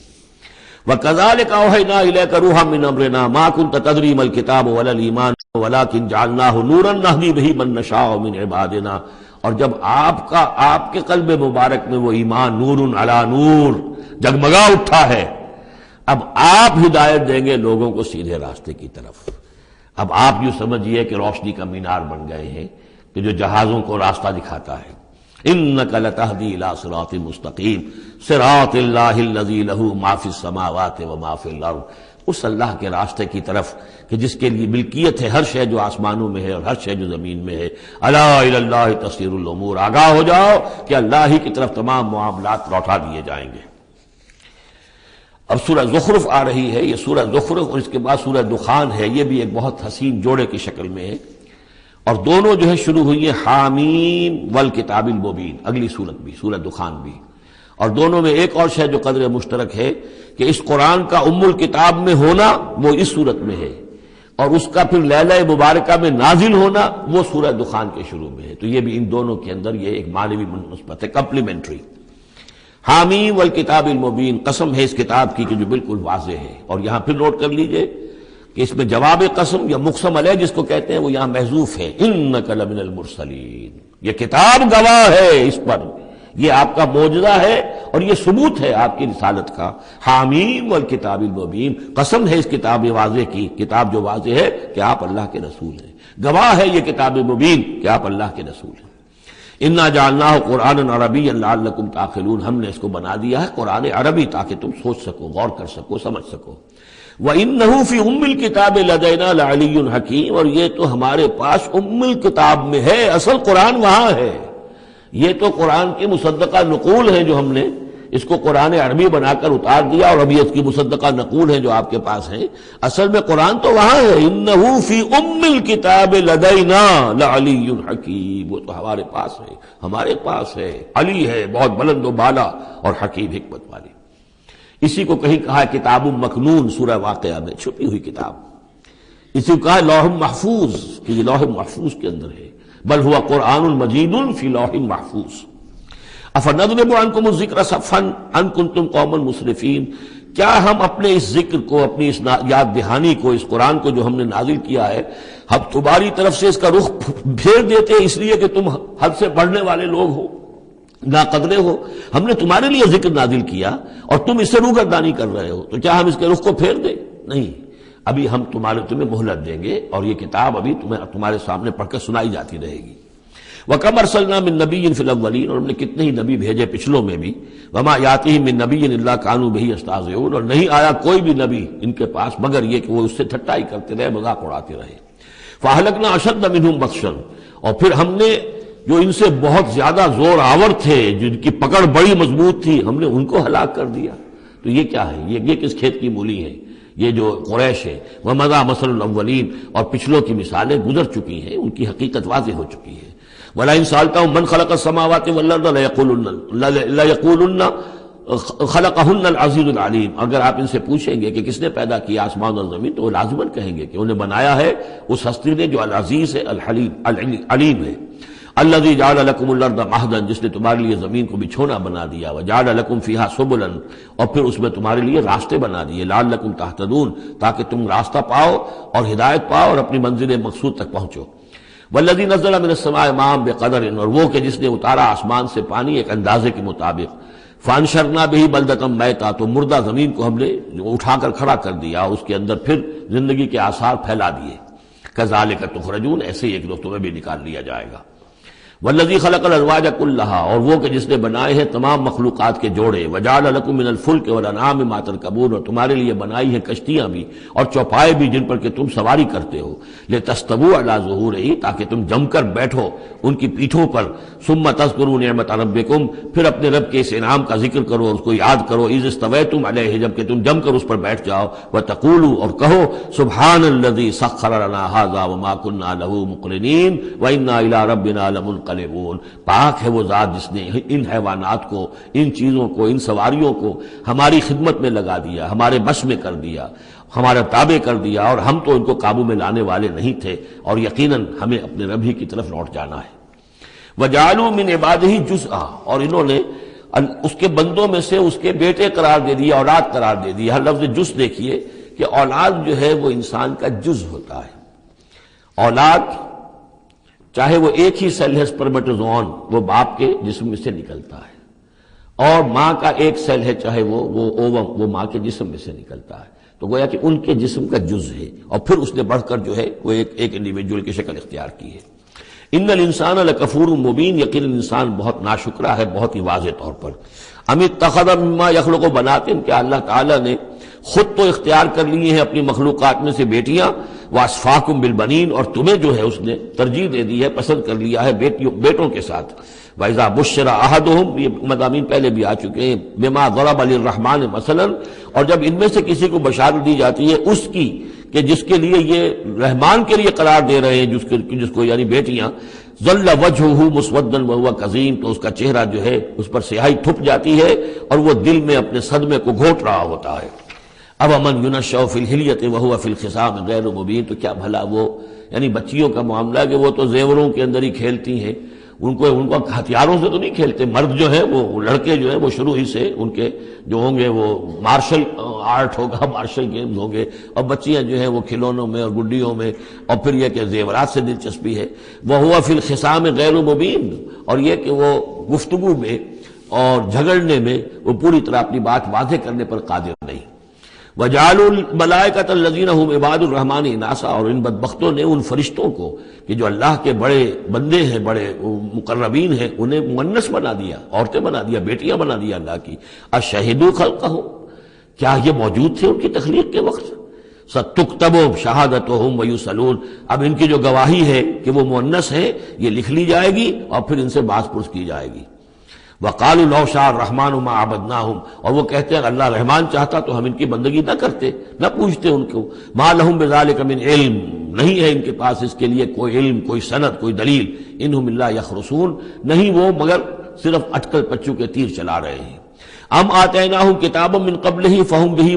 S1: وَكَذَلِكَ أَوْحَيْنَا إِلَيْكَ رُوحًا مِّنْ أَمْرِنَا مَا كُنْتَ تَدْرِي مَا الْكِتَابُ وَلَا الْإِيمَانُ وَلَكِنْ جَعَلْنَاهُ نُورًا نَهْدِي بِهِ مَن نَّشَاءُ مِنْ عِبَادِنَا، اور جب آپ کے قلب مبارک میں وہ ایمان نور علی نور جگمگا اٹھا ہے، اب آپ ہدایت دیں گے لوگوں کو سیدھے راستے کی طرف۔ اب آپ یوں سمجھیے کہ روشنی کا مینار بن گئے ہیں کہ جو جہازوں کو راستہ دکھاتا ہے. انک لتہدی الی صراط مستقیم صراط اللہ الذی لہ ما فی السماوات و ما فی الارض. اس اللہ کے راستے کی طرف کہ جس کے لیے ملکیت ہے ہر شے جو آسمانوں میں ہے اور ہر شے جو زمین میں ہے. الا الی اللہ تصیر الامور، آگاہ ہو جاؤ کہ اللہ ہی کی طرف تمام معاملات لوٹا دیے جائیں گے. اب سورہ زخرف آ رہی ہے. یہ سورہ زخرف اور اس کے بعد سورہ دخان ہے. یہ بھی ایک بہت حسین جوڑے کی شکل میں ہے، اور دونوں جو ہے شروع ہوئی ہیں حامیم والکتاب المبین. اگلی سورت بھی سورہ دخان بھی. اور دونوں میں ایک اور شے جو قدر مشترک ہے کہ اس قرآن کا ام الکتاب میں ہونا وہ اس سورت میں ہے، اور اس کا پھر لیلہ مبارکہ میں نازل ہونا وہ سورہ دخان کے شروع میں ہے. تو یہ بھی ان دونوں کے اندر یہ ایک معنوی مناسبت ہے، کمپلیمنٹری. حامیم والکتاب المبین، قسم ہے اس کتاب کی کہ جو بالکل واضح ہے. اور یہاں پھر نوٹ کر لیجئے کہ اس میں جواب قسم یا مقسم علیہ جس کو کہتے ہیں وہ یہاں محذوف ہے. انک لمن المرسلین، یہ کتاب گواہ ہے اس پر، یہ آپ کا معجزہ ہے اور یہ ثبوت ہے آپ کی رسالت کا. حامیم والکتاب المبین، قسم ہے اس کتاب واضح کی، کتاب جو واضح ہے کہ آپ اللہ کے رسول ہیں. گواہ ہے یہ کتاب مبین کہ آپ اللہ کے رسول ہیں. انا جعلناہ قرآنا عربیا لعلکم تعقلون، ہم نے اس کو بنا دیا ہے قرآن عربی تاکہ تم سوچ سکو، غور کر سکو، سمجھ سکو. وَإِنَّهُ فِي أُمِّ الْكِتَابِ لَدَيْنَا لَعَلِيٌّ حَكِيمٌ، اور یہ تو ہمارے پاس ام الکتاب میں ہے، اصل قرآن وہاں ہے. یہ تو قرآن کی مصدقہ نقول ہے جو ہم نے اس کو قرآن عربی بنا کر اتار دیا، اور ابھی اس کی مصدقہ نقول ہے جو آپ کے پاس ہیں. اصل میں قرآن تو وہاں ہے. انہ فی ام الکتاب لدینا لعلی حکیم، وہ تو ہمارے پاس ہے، ہمارے پاس ہے، علی ہے، بہت بلند و بالا اور حکیم حکمت والی. اسی کو کہیں کہا کتاب مکنون سورہ واقعہ میں، چھپی ہوئی کتاب. اسی کو کہا لوح محفوظ کہ یہ لوح محفوظ کے اندر ہے. بل ہوا قرآن مجید فی لوح محفوظ. افنضرب عنکم الذکر صفحا ان کنتم قوما مسرفین، کیا ہم اپنے اس ذکر کو، اپنی اس یاد دہانی کو، اس قرآن کو جو ہم نے نازل کیا ہے، ہم تمہاری طرف سے اس کا رخ پھیر دیتے ہیں اس لیے کہ تم حد سے بڑھنے والے لوگ ہو، ناقدرے ہو. ہم نے تمہارے لیے ذکر نازل کیا اور تم اس سے روگردانی کر رہے ہو، تو کیا ہم اس کے رخ کو پھیر دیں؟ نہیں، ابھی ہم تمہیں مہلت دیں گے اور یہ کتاب ابھی تمہارے سامنے پڑھ کر سنائی جاتی رہے گی. وَكَمْ أَرْسَلْنَا مِن نَبِيٍّ فِي الْأَوَّلِينَ، اور ہم نے کتنے ہی نبی بھیجے پچھلوں میں بھی. وَمَا يَأْتِيهِم مِّن نَبِيٍّ إِلَّا كَانُوا بِهِ يَسْتَهْزِئُونَ، اور نہیں آیا کوئی بھی نبی ان کے پاس مگر یہ کہ وہ اس سے ٹھٹائی کرتے رہے، مذاق اڑاتے رہے. فَأَهْلَكْنَا أَشَدَّ مِنْهُمْ بَطْشًا، اور پھر ہم نے جو ان سے بہت زیادہ زور آور تھے، جن کی پکڑ بڑی مضبوط تھی، ہم نے ان کو ہلاک کر دیا. تو یہ کیا ہے؟ یہ کس کھیت کی مولی ہے؟ یہ جو قریش ہے. وَمَضَىٰ مَثَلُ الْأَوَّلِينَ، اور پچھلوں کی مثالیں گزر چکی ہیں، ان کی حقیقت واضح ہو چکی ہے. وَلَئِن سَأَلْتَهُم مَّنْ خَلَقَ السَّمَاوَاتِ وَالْأَرْضَ لَيَقُولُنَّ خَلَقَهُنَّ الْعَزِيزُ الْعَلِيمُ، اگر آپ ان سے پوچھیں گے کہ کس نے پیدا کیا آسمان اور زمین، تو وہ لازماً کہیں گے کہ انہیں بنایا ہے اس ہستی نے جو العزیز ہے، الحلیم، علیم ہے. الذی جعل لکم الارض مہدا، جس نے تمہارے لیے زمین کو بچھونا بنا دیا. وجعل لکم فیہا سبلا، اور پھر اس میں تمہارے لیے راستے بنا دیے. لعلکم تہتدون، تاکہ تم راستہ پاؤ اور ہدایت پاؤ اور اپنی منزل مقصود تک پہنچو. والذی نزل من السماء ماء بقدر، اور وہ کہ جس نے اتارا آسمان سے پانی ایک اندازے کے مطابق. فانشرنا بہ بلدۃ میتا، تو مردہ زمین کو ہم نے اٹھا کر کھڑا کر دیا، اس کے اندر پھر زندگی کے آثار پھیلا دیے. کذالک تخرجون، ایسے ہی ایک روز تمہیں بھی نکال لیا جائے گا. والذی خلق الازواج کلھا، اور وہ کہ جس نے بنائے ہیں تمام مخلوقات کے جوڑے. وجعل لکم من الفلک والانعام ما ترکبون، اور تمہارے لیے بنائی ہیں کشتیاں بھی اور چوپائے بھی جن پر کہ تم سواری کرتے ہو. لتستووا علی ظہورہ، تاکہ تم جم کر بیٹھو ان کی پیٹھوں پر. ثم تذکروا نعمت ربکم، پھر اپنے رب کے اس انعام کا ذکر کرو، اس کو یاد کرو. اذ استویتم علیہ، جب کہ تم جم کر اس پر بیٹھ جاؤ. وتقولوا، اور کہو سبحان الذی سخر لنا ھذا وما كنا له مقرنین وانا الی ربنا لمنقلبون، پاک ہے وہ ذات جس نے ان حیوانات کو، ان چیزوں کو، ان سواریوں کو ہماری خدمت میں لگا دیا، ہمارے بس میں کر دیا، ہمارے تابع کر دیا، اور ہم تو ان کو قابو میں لانے والے نہیں تھے، اور یقیناً ہمیں اپنے رب ہی کی طرف لوٹ جانا ہے. وَجَعَلُوا مِنْ عِبَادِهِ جُزْءًا، اور انہوں نے اس کے بندوں میں سے اس کے بیٹے قرار دے دیا، اولاد قرار دے دیا. ہر لفظ جز دیکھیے کہ اولاد جو ہے وہ انسان کا جز ہوتا ہے. اولاد چاہے وہ ایک ہی سیل ہے سپرمیٹوزوان، وہ باپ کے جسم میں سے نکلتا ہے، اور ماں کا ایک سیل ہے چاہے وہ اووم، وہ ماں کے جسم میں سے نکلتا ہے. تو گویا کہ ان کے جسم کا جز ہے، اور پھر اس نے بڑھ کر جو ہے وہ ایک انڈیویجول کی شکل اختیار کی ہے. ان الانسان لکفور مبین، یقیناً انسان بہت ناشکرا ہے، بہت ہی واضح طور پر۔ ام اتخذ مما یخلق بنات، کیا اللہ تعالیٰ نے خود تو اختیار کر لیے ہیں اپنی مخلوقات میں سے بیٹیاں، واسفاکم بالبنین، اور تمہیں جو ہے اس نے ترجیح دے دی ہے، پسند کر لیا ہے بیٹوں کے ساتھ۔ وَإِذَا بُشِّرَ أَحَدُهُمْ، یہ مضامین پہلے بھی آ چکے ہیں، بِمَا ضَرَبَ لِلرَّحْمَٰنِ مثلاً، اور جب ان میں سے کسی کو بشارت دی جاتی ہے اس کی کہ جس کے لیے یہ رحمان کے لیے قرار دے رہے ہیں، جس کو یعنی بیٹیاں، ظل وجهه مسودا وهو كظيم، تو اس کا چہرہ جو ہے اس پر سیاہی تھپ جاتی ہے اور وہ دل میں اپنے صدمے کو گھوٹ رہا ہوتا ہے۔ اب من ينشأ في الحلیة وهو في الخصام غیر مبین، تو کیا بھلا وہ یعنی بچیوں کا معاملہ کہ وہ تو زیوروں کے اندر ہی کھیلتی ہیں، ان کو ہتھیاروں سے تو نہیں کھیلتے۔ مرد جو ہے وہ لڑکے جو ہے وہ شروع ہی سے ان کے جو ہوں گے وہ مارشل آرٹ ہوگا، مارشل گیمز ہوں گے، اور بچیاں جو ہیں وہ کھلونوں میں اور گڈیوں میں، اور پھر یہ کہ زیورات سے دلچسپی ہے۔ وَهُوَ فِي الْخِصَامِ غَيْرُ مُبِينٍ، اور یہ کہ وہ گفتگو میں اور جھگڑنے میں وہ پوری طرح اپنی بات واضح کرنے پر قادر نہیں۔ وَجَعَلُوا الْمَلَائِكَةَ الَّذِينَ هُمْ عِبَادُ الرَّحْمَنِ إِنَاثًا، اور ان بدبختوں نے ان فرشتوں کو کہ جو اللہ کے بڑے بندے ہیں، بڑے مقربین ہیں، انہیں مؤنث بنا دیا، عورتیں بنا دیا، بیٹیاں بنا دیا اللہ کی۔ أَشَهِدُوا خَلْقَهُمْ، کیا یہ موجود تھے ان کی تخلیق کے وقت؟ سَتُكْتَبُ شَهَادَتُهُمْ وَيُسْأَلُونَ، اب ان کی جو گواہی ہے کہ وہ مؤنث ہے یہ لکھ لی جائے گی اور پھر ان سے باز پرس کی جائے گی۔ وَقَالُوا لَوْ شَاءَ الرَّحْمَٰنُ مَا عَبَدْنَاهُمْ، اور وہ کہتے ہیں اللہ رحمان چاہتا تو ہم ان کی بندگی نہ کرتے، نہ پوچھتے ان کو۔ مَا لَهُمْ بِذَٰلِكَ مِنْ علم، نہیں ہے ان کے پاس اس کے لیے کوئی علم، کوئی سند، کوئی دلیل۔ اِنْهُمْ إِلَّا يَخْرُصُونَ، نہیں وہ مگر صرف اٹکل پچو کے تیر چلا رہے ہیں۔ ام آتیناہم کتابا من قبلہ فہم بہ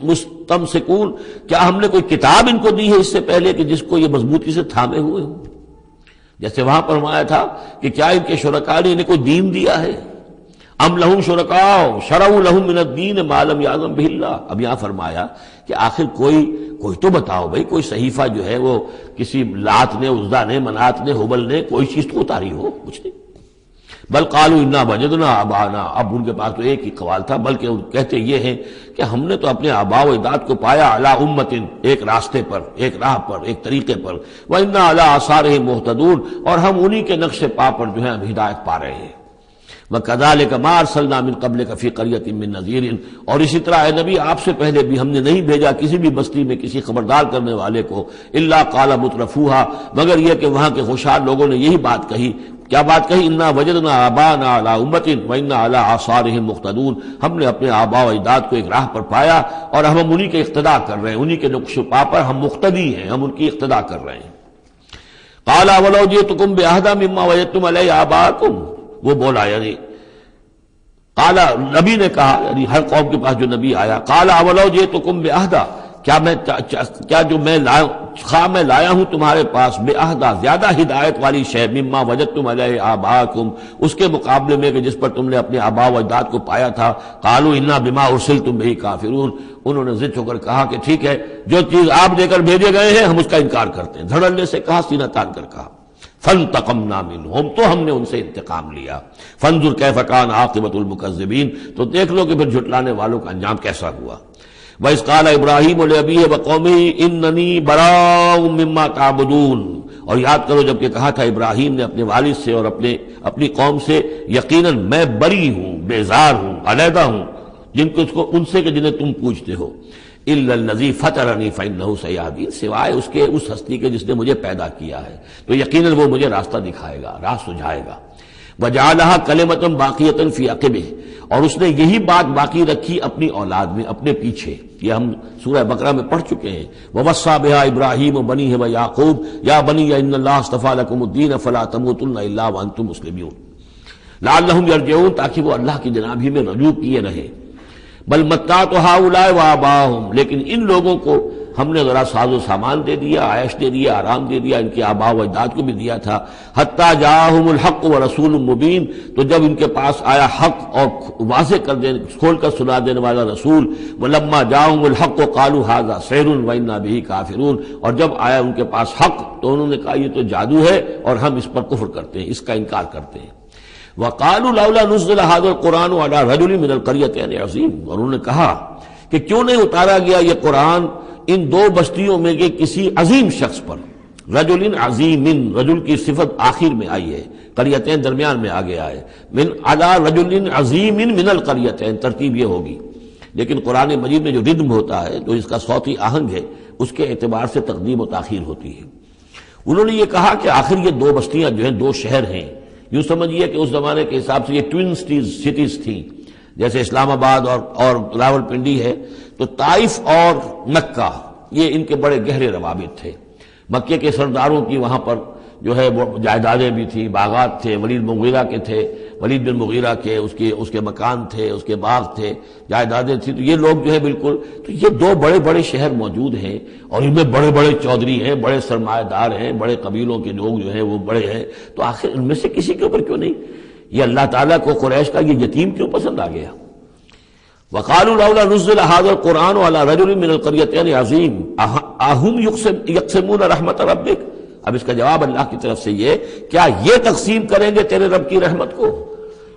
S1: مستمسکون، کیا ہم نے کوئی کتاب ان کو دی ہے اس سے پہلے کہ جس کو یہ مضبوطی سے تھامے ہوئے ہوں؟ جیسے وہاں فرمایا تھا کہ کیا ان کے شرکاء نے انہیں کوئی دین دیا ہے؟ ام لہم شرکاء شرعوا لہم من الدین ما لم یعظم بہ اللہ، اب یہاں فرمایا کہ آخر کوئی تو بتاؤ بھائی، کوئی صحیفہ جو ہے وہ کسی لات نے، عزا نے، منات نے، ہبل نے کوئی چیز تو اتاری ہو، کچھ نہیں۔ بل قالوا انا وجدنا آباءنا، اب ان کے پاس تو ایک ہی قوال تھا، بلکہ کہتے یہ ہیں کہ ہم نے تو اپنے آباء و اجداد کو پایا علی امت، ایک راستے پر، ایک راہ پر، ایک طریقے پر، وانا علی آثارہم مہتدون، اور ہم انہی کے نقش پا پر جو ہے ہم ہدایت پا رہے ہیں۔ وَكَذَلِكَ مَا أَرْسَلْنَا مِن قَبْلِكَ فِي قَرْيَةٍ مِّن نَذِيرٍ، اور اسی طرح اے نبی آپ سے پہلے بھی ہم نے نہیں بھیجا کسی بھی بستی میں کسی خبردار کرنے والے کو، الا قال مترفوها، مگر یہ کہ وہاں کے خوشحال لوگوں نے یہی بات کہی۔ کیا بات کہی؟ انا وجدنا آباءنا علی امت وانا علی آثارہم مقتدون، ہم نے اپنے آباء و اجداد کو ایک راہ پر پایا اور ہم انہی کے اقتداء کر رہے ہیں، انہی کے نقش و پا پر ہم مقتدی ہیں، ہم ان کی اقتداء کر رہے ہیں۔ قال اولو جئتکم باہدی مما وجدتم علیہ آباءکم، وہ بولا یعنی قال نبی نے کہا، یعنی ہر قوم کے پاس جو نبی آیا، قال اولو جئتکم باہدی، کیا جو میں لایا ہوں تمہارے پاس بِأَهْدَى، زیادہ ہدایت والی شے، مما وجدتم علیہ آباءکم، اس کے مقابلے میں کہ جس پر تم نے اپنے آباء و اجداد کو پایا تھا۔ قالوا انا بما ارسلتم بہ کافرون، انہوں نے ضد ہو کر کہا کہ ٹھیک ہے جو چیز آپ دے کر بھیجے گئے ہیں ہم اس کا انکار کرتے ہیں، دھڑلے سے کہا، سینہ تان کر کہا۔ فانتقمنا منہم، تو ہم نے ان سے انتقام لیا۔ فانظر کیف کان عاقبۃ المکذبین، تو دیکھ لو کہ پھر جھٹلانے والوں کا انجام کیسا ہوا۔ وَإِذْ قَالَ إِبْرَاهِيمُ لِأَبِيهِ وَقَوْمِهِ إِنَّنِي بَرَاءٌ مِّمَّا تَعْبُدُونَ، اور یاد کرو جب کہ کہا تھا ابراہیم نے اپنے والد سے اور اپنی قوم سے، یقیناً میں بری ہوں، بیزار ہوں، علیحدہ ہوں ان سے کہ جنہیں تم پوچھتے ہو۔ إِلَّا الَّذِي فَطَرَنِي فَإِنَّهُ سَيَهْدِينِ، سوائے اس کے اس ہستی کے جس نے مجھے پیدا کیا ہے تو یقیناً وہ مجھے راستہ دکھائے گا، راہ سجھائے گا۔ وَجَعَلَهَا كَلِمَةً بَاقِيَةً فِي عَقِبِهِ، اور اس نے یہی بات باقی رکھی اپنی اولاد میں، اپنے پیچھے، یہ ہم سورہ بقرہ میں پڑھ چکے ہیں۔ وَوَصَّىٰ بِهَا إِبْرَاهِيمُ بَنِيهِ وَيَعْقُوبُ يَا بَنِيَّ إِنَّ اللَّهَ اصْطَفَىٰ لَكُمُ الدِّينَ فَلَا تَمُوتُنَّ إِلَّا وَأَنتُم مُّسْلِمُونَ لَعَلَّهُمْ يَرْجِعُونَ، تاکہ وہ اللہ کی جناب ہی میں رجوع کیے رہیں۔ بل متعت هؤلاء وآباءهم، لیکن ان لوگوں کو ہم نے ذرا ساز و سامان دے دیا، عیش دے دیا، آرام دے دیا، ان کے آباء و اجداد کو بھی دیا تھا۔ حتی جاءہم الحق ورسول مبین، تو جب ان کے پاس آیا حق اور واضح کھول کر سنا دینے والا رسول، ولما جاءہم الحق قالوا ھذا سحر وإنا بہ کافرون، اور جب آیا ان کے پاس حق تو انہوں نے کہا یہ تو جادو ہے اور ہم اس پر کفر کرتے ہیں، اس کا انکار کرتے ہیں۔ وَقَالُوا لَوْلَا نُزِّلَ هَذَا الْقُرْآنُ عَلَىٰ رَجُلٍ مِّنَ الْقَرْيَتَيْنِ عَظِيمٍ، اور انہوں نے کہا کہ کیوں نہیں اتارا گیا یہ قرآن ان دو بستیوں میں کے کسی عظیم شخص پر۔ رجل عظیم، رجل کی صفت آخر میں آئی ہے، قریتین درمیان میں آگے آئے، من علی رجل عظیم من القریتین، ترتیب یہ ہوگی۔ لیکن قرآن مجید میں جو ردم ہوتا ہے، جو اس کا صوتی آہنگ ہے، اس کے اعتبار سے تقدیم و تاخیر ہوتی ہے۔ انہوں نے یہ کہا کہ آخر یہ دو بستیاں جو ہیں، دو شہر ہیں، یوں سمجھیے کہ اس زمانے کے حساب سے یہ ٹوین سٹیز تھیں، جیسے اسلام آباد اور راول پنڈی ہے، تو طائف اور مکہ یہ ان کے بڑے گہرے روابط تھے۔ مکے کے سرداروں کی وہاں پر جو ہے وہ جائیدادیں بھی تھیں، باغات تھے، ولید بن مغیرہ کے اس کے مکان تھے، اس کے باغ تھے، جائیدادیں تھیں، تو یہ لوگ جو ہے بالکل، تو یہ دو بڑے بڑے شہر موجود ہیں، اور ان میں بڑے بڑے چودھری ہیں، بڑے سرمایہ دار ہیں، بڑے قبیلوں کے لوگ جو ہیں وہ بڑے ہیں، تو آخر ان میں سے کسی کے اوپر کیوں نہیں؟ یہ اللہ تعالیٰ کو قریش کا یہ یتیم کیوں پسند آ گیا؟ وقالوا لولا نزل هذا القرآن على رجل من القريتين عظيم اهم يقسمون رحمت ربك۔ اب اس کا جواب اللہ کی طرف سے یہ، کیا یہ تقسیم کریں گے تیرے رب کی رحمت کو؟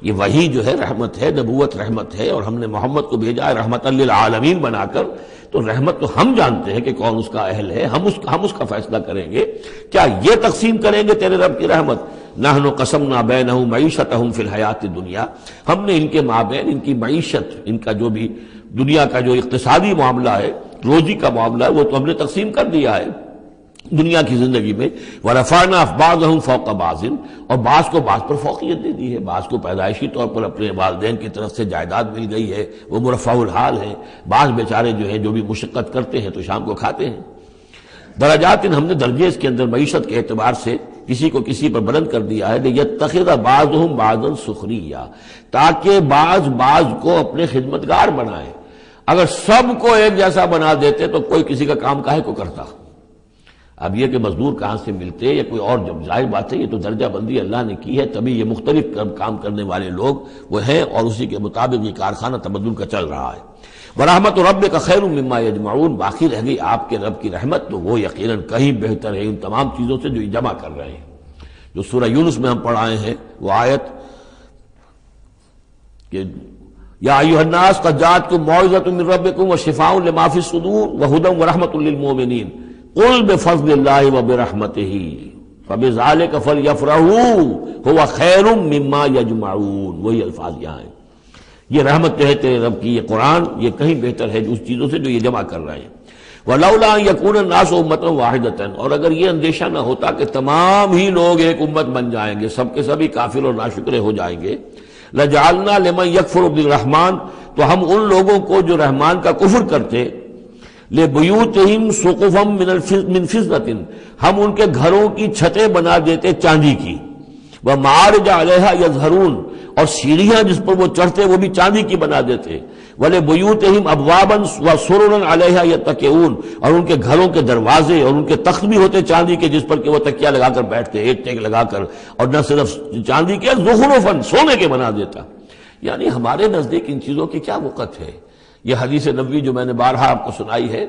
S1: یہ وہی جو ہے رحمت ہے، نبوت رحمت ہے، اور ہم نے محمد کو بھیجا ہے رحمت للعالمین بنا کر، تو رحمت تو ہم جانتے ہیں کہ کون اس کا اہل ہے، ہم اس کا فیصلہ کریں گے، کیا یہ تقسیم کریں گے تیرے رب کی رحمت؟ نحن قسمنا بینہم معیشتہم فی الحیات الدنیا، ہم نے ان کے مابین ان کی معیشت، ان کا جو بھی دنیا کا جو اقتصادی معاملہ ہے، روزی کا معاملہ ہے، وہ تو ہم نے تقسیم کر دیا ہے دنیا کی زندگی میں۔ ورفعنا بعضهم فوق بعض، اور بعض کو بعض پر فوقیت دے دی ہے، بعض کو پیدائشی طور پر اپنے والدین کی طرف سے جائیداد مل گئی ہے، وہ مرفع الحال ہیں، بعض بیچارے جو ہیں جو بھی مشقت کرتے ہیں تو شام کو کھاتے ہیں۔ درجات، ہم نے درجے اس کے اندر معیشت کے اعتبار سے کسی کو کسی پر بلند کر دیا ہے، لیتخذ بعضهم بعضا سخریا، تاکہ بعض کو اپنے خدمتگار بنائے۔ اگر سب کو ایک جیسا بنا دیتے تو کوئی کسی کا کام کاہے کو کرتا؟ اب یہ کہ مزدور کہاں سے ملتے یا کوئی اور، جب ظاہر بات ہے یہ تو درجہ بندی اللہ نے کی ہے، تبھی یہ مختلف کام کرنے والے لوگ وہ ہیں، اور اسی کے مطابق یہ کارخانہ تبدل کا چل رہا ہے۔ ورحمت ربک خیر مما یجمعون، باقی رہ گئی آپ کے رب کی رحمت، تو وہ یقیناً کہیں بہتر ہے ان تمام چیزوں سے جو یہ جمع کر رہے ہیں۔ جو سورہ یونس میں ہم پڑھائے ہیں وہ آیت کہ یا ایھا الناس قد جاءتکم موعظۃ من ربکم وشفاء لما فی الصدور وہدی ورحمۃ للمؤمنین قل بفضل اللہ وبرحمتہ فبذلک فلیفرحوا ھو خیر مما یجمعون، وہی الفاظ یہاں ہیں۔ یہ رحمت جو ہے تیرے رب کی، یہ قرآن، یہ کہیں بہتر ہے اس چیزوں سے جو یہ جمع کر رہے ہیں۔ وَلَوْلَا أَن يَكُونَ النَّاسُ أُمَّةً وَاحِدَةً، اور اگر یہ اندیشہ نہ ہوتا کہ تمام ہی لوگ ایک امت بن جائیں گے، سب کے سبھی کافر اور ناشکرے ہو جائیں گے، لَجَعَلْنَا لِمَن يَكْفُرُ بِالرَّحْمَٰنِ، تو ہم ان لوگوں کو جو رحمان کا کفر کرتے، لِبُيُوتِهِمْ سُقُفًا مِّن فِضَّةٍ، ہم ان کے گھروں کی چھتیں بنا دیتے چاندی کی، وَمَعَارِجَ عَلَيْهَا يَظْهَرُونَ، اور سیڑھیاں جس پر وہ چڑھتے وہ بھی چاندی کی بنا دیتے، وَلِبُيُوتِهِمْ أَبْوَابًا وَسُرُرًا عَلَيْهَا يَتَّكِئُونَ، اور ان کے گھروں کے دروازے اور ان کے تخت بھی ہوتے چاندی کے جس پر کہ وہ تکیہ لگا کر بیٹھتے، ایک ٹیک لگا کر، اور نہ صرف چاندی کے، زخرفاً، سونے کے بنا دیتا۔ یعنی ہمارے نزدیک ان چیزوں کی کیا وقت ہے؟ یہ حدیث نبوی جو میں نے بارہا آپ کو سنائی ہے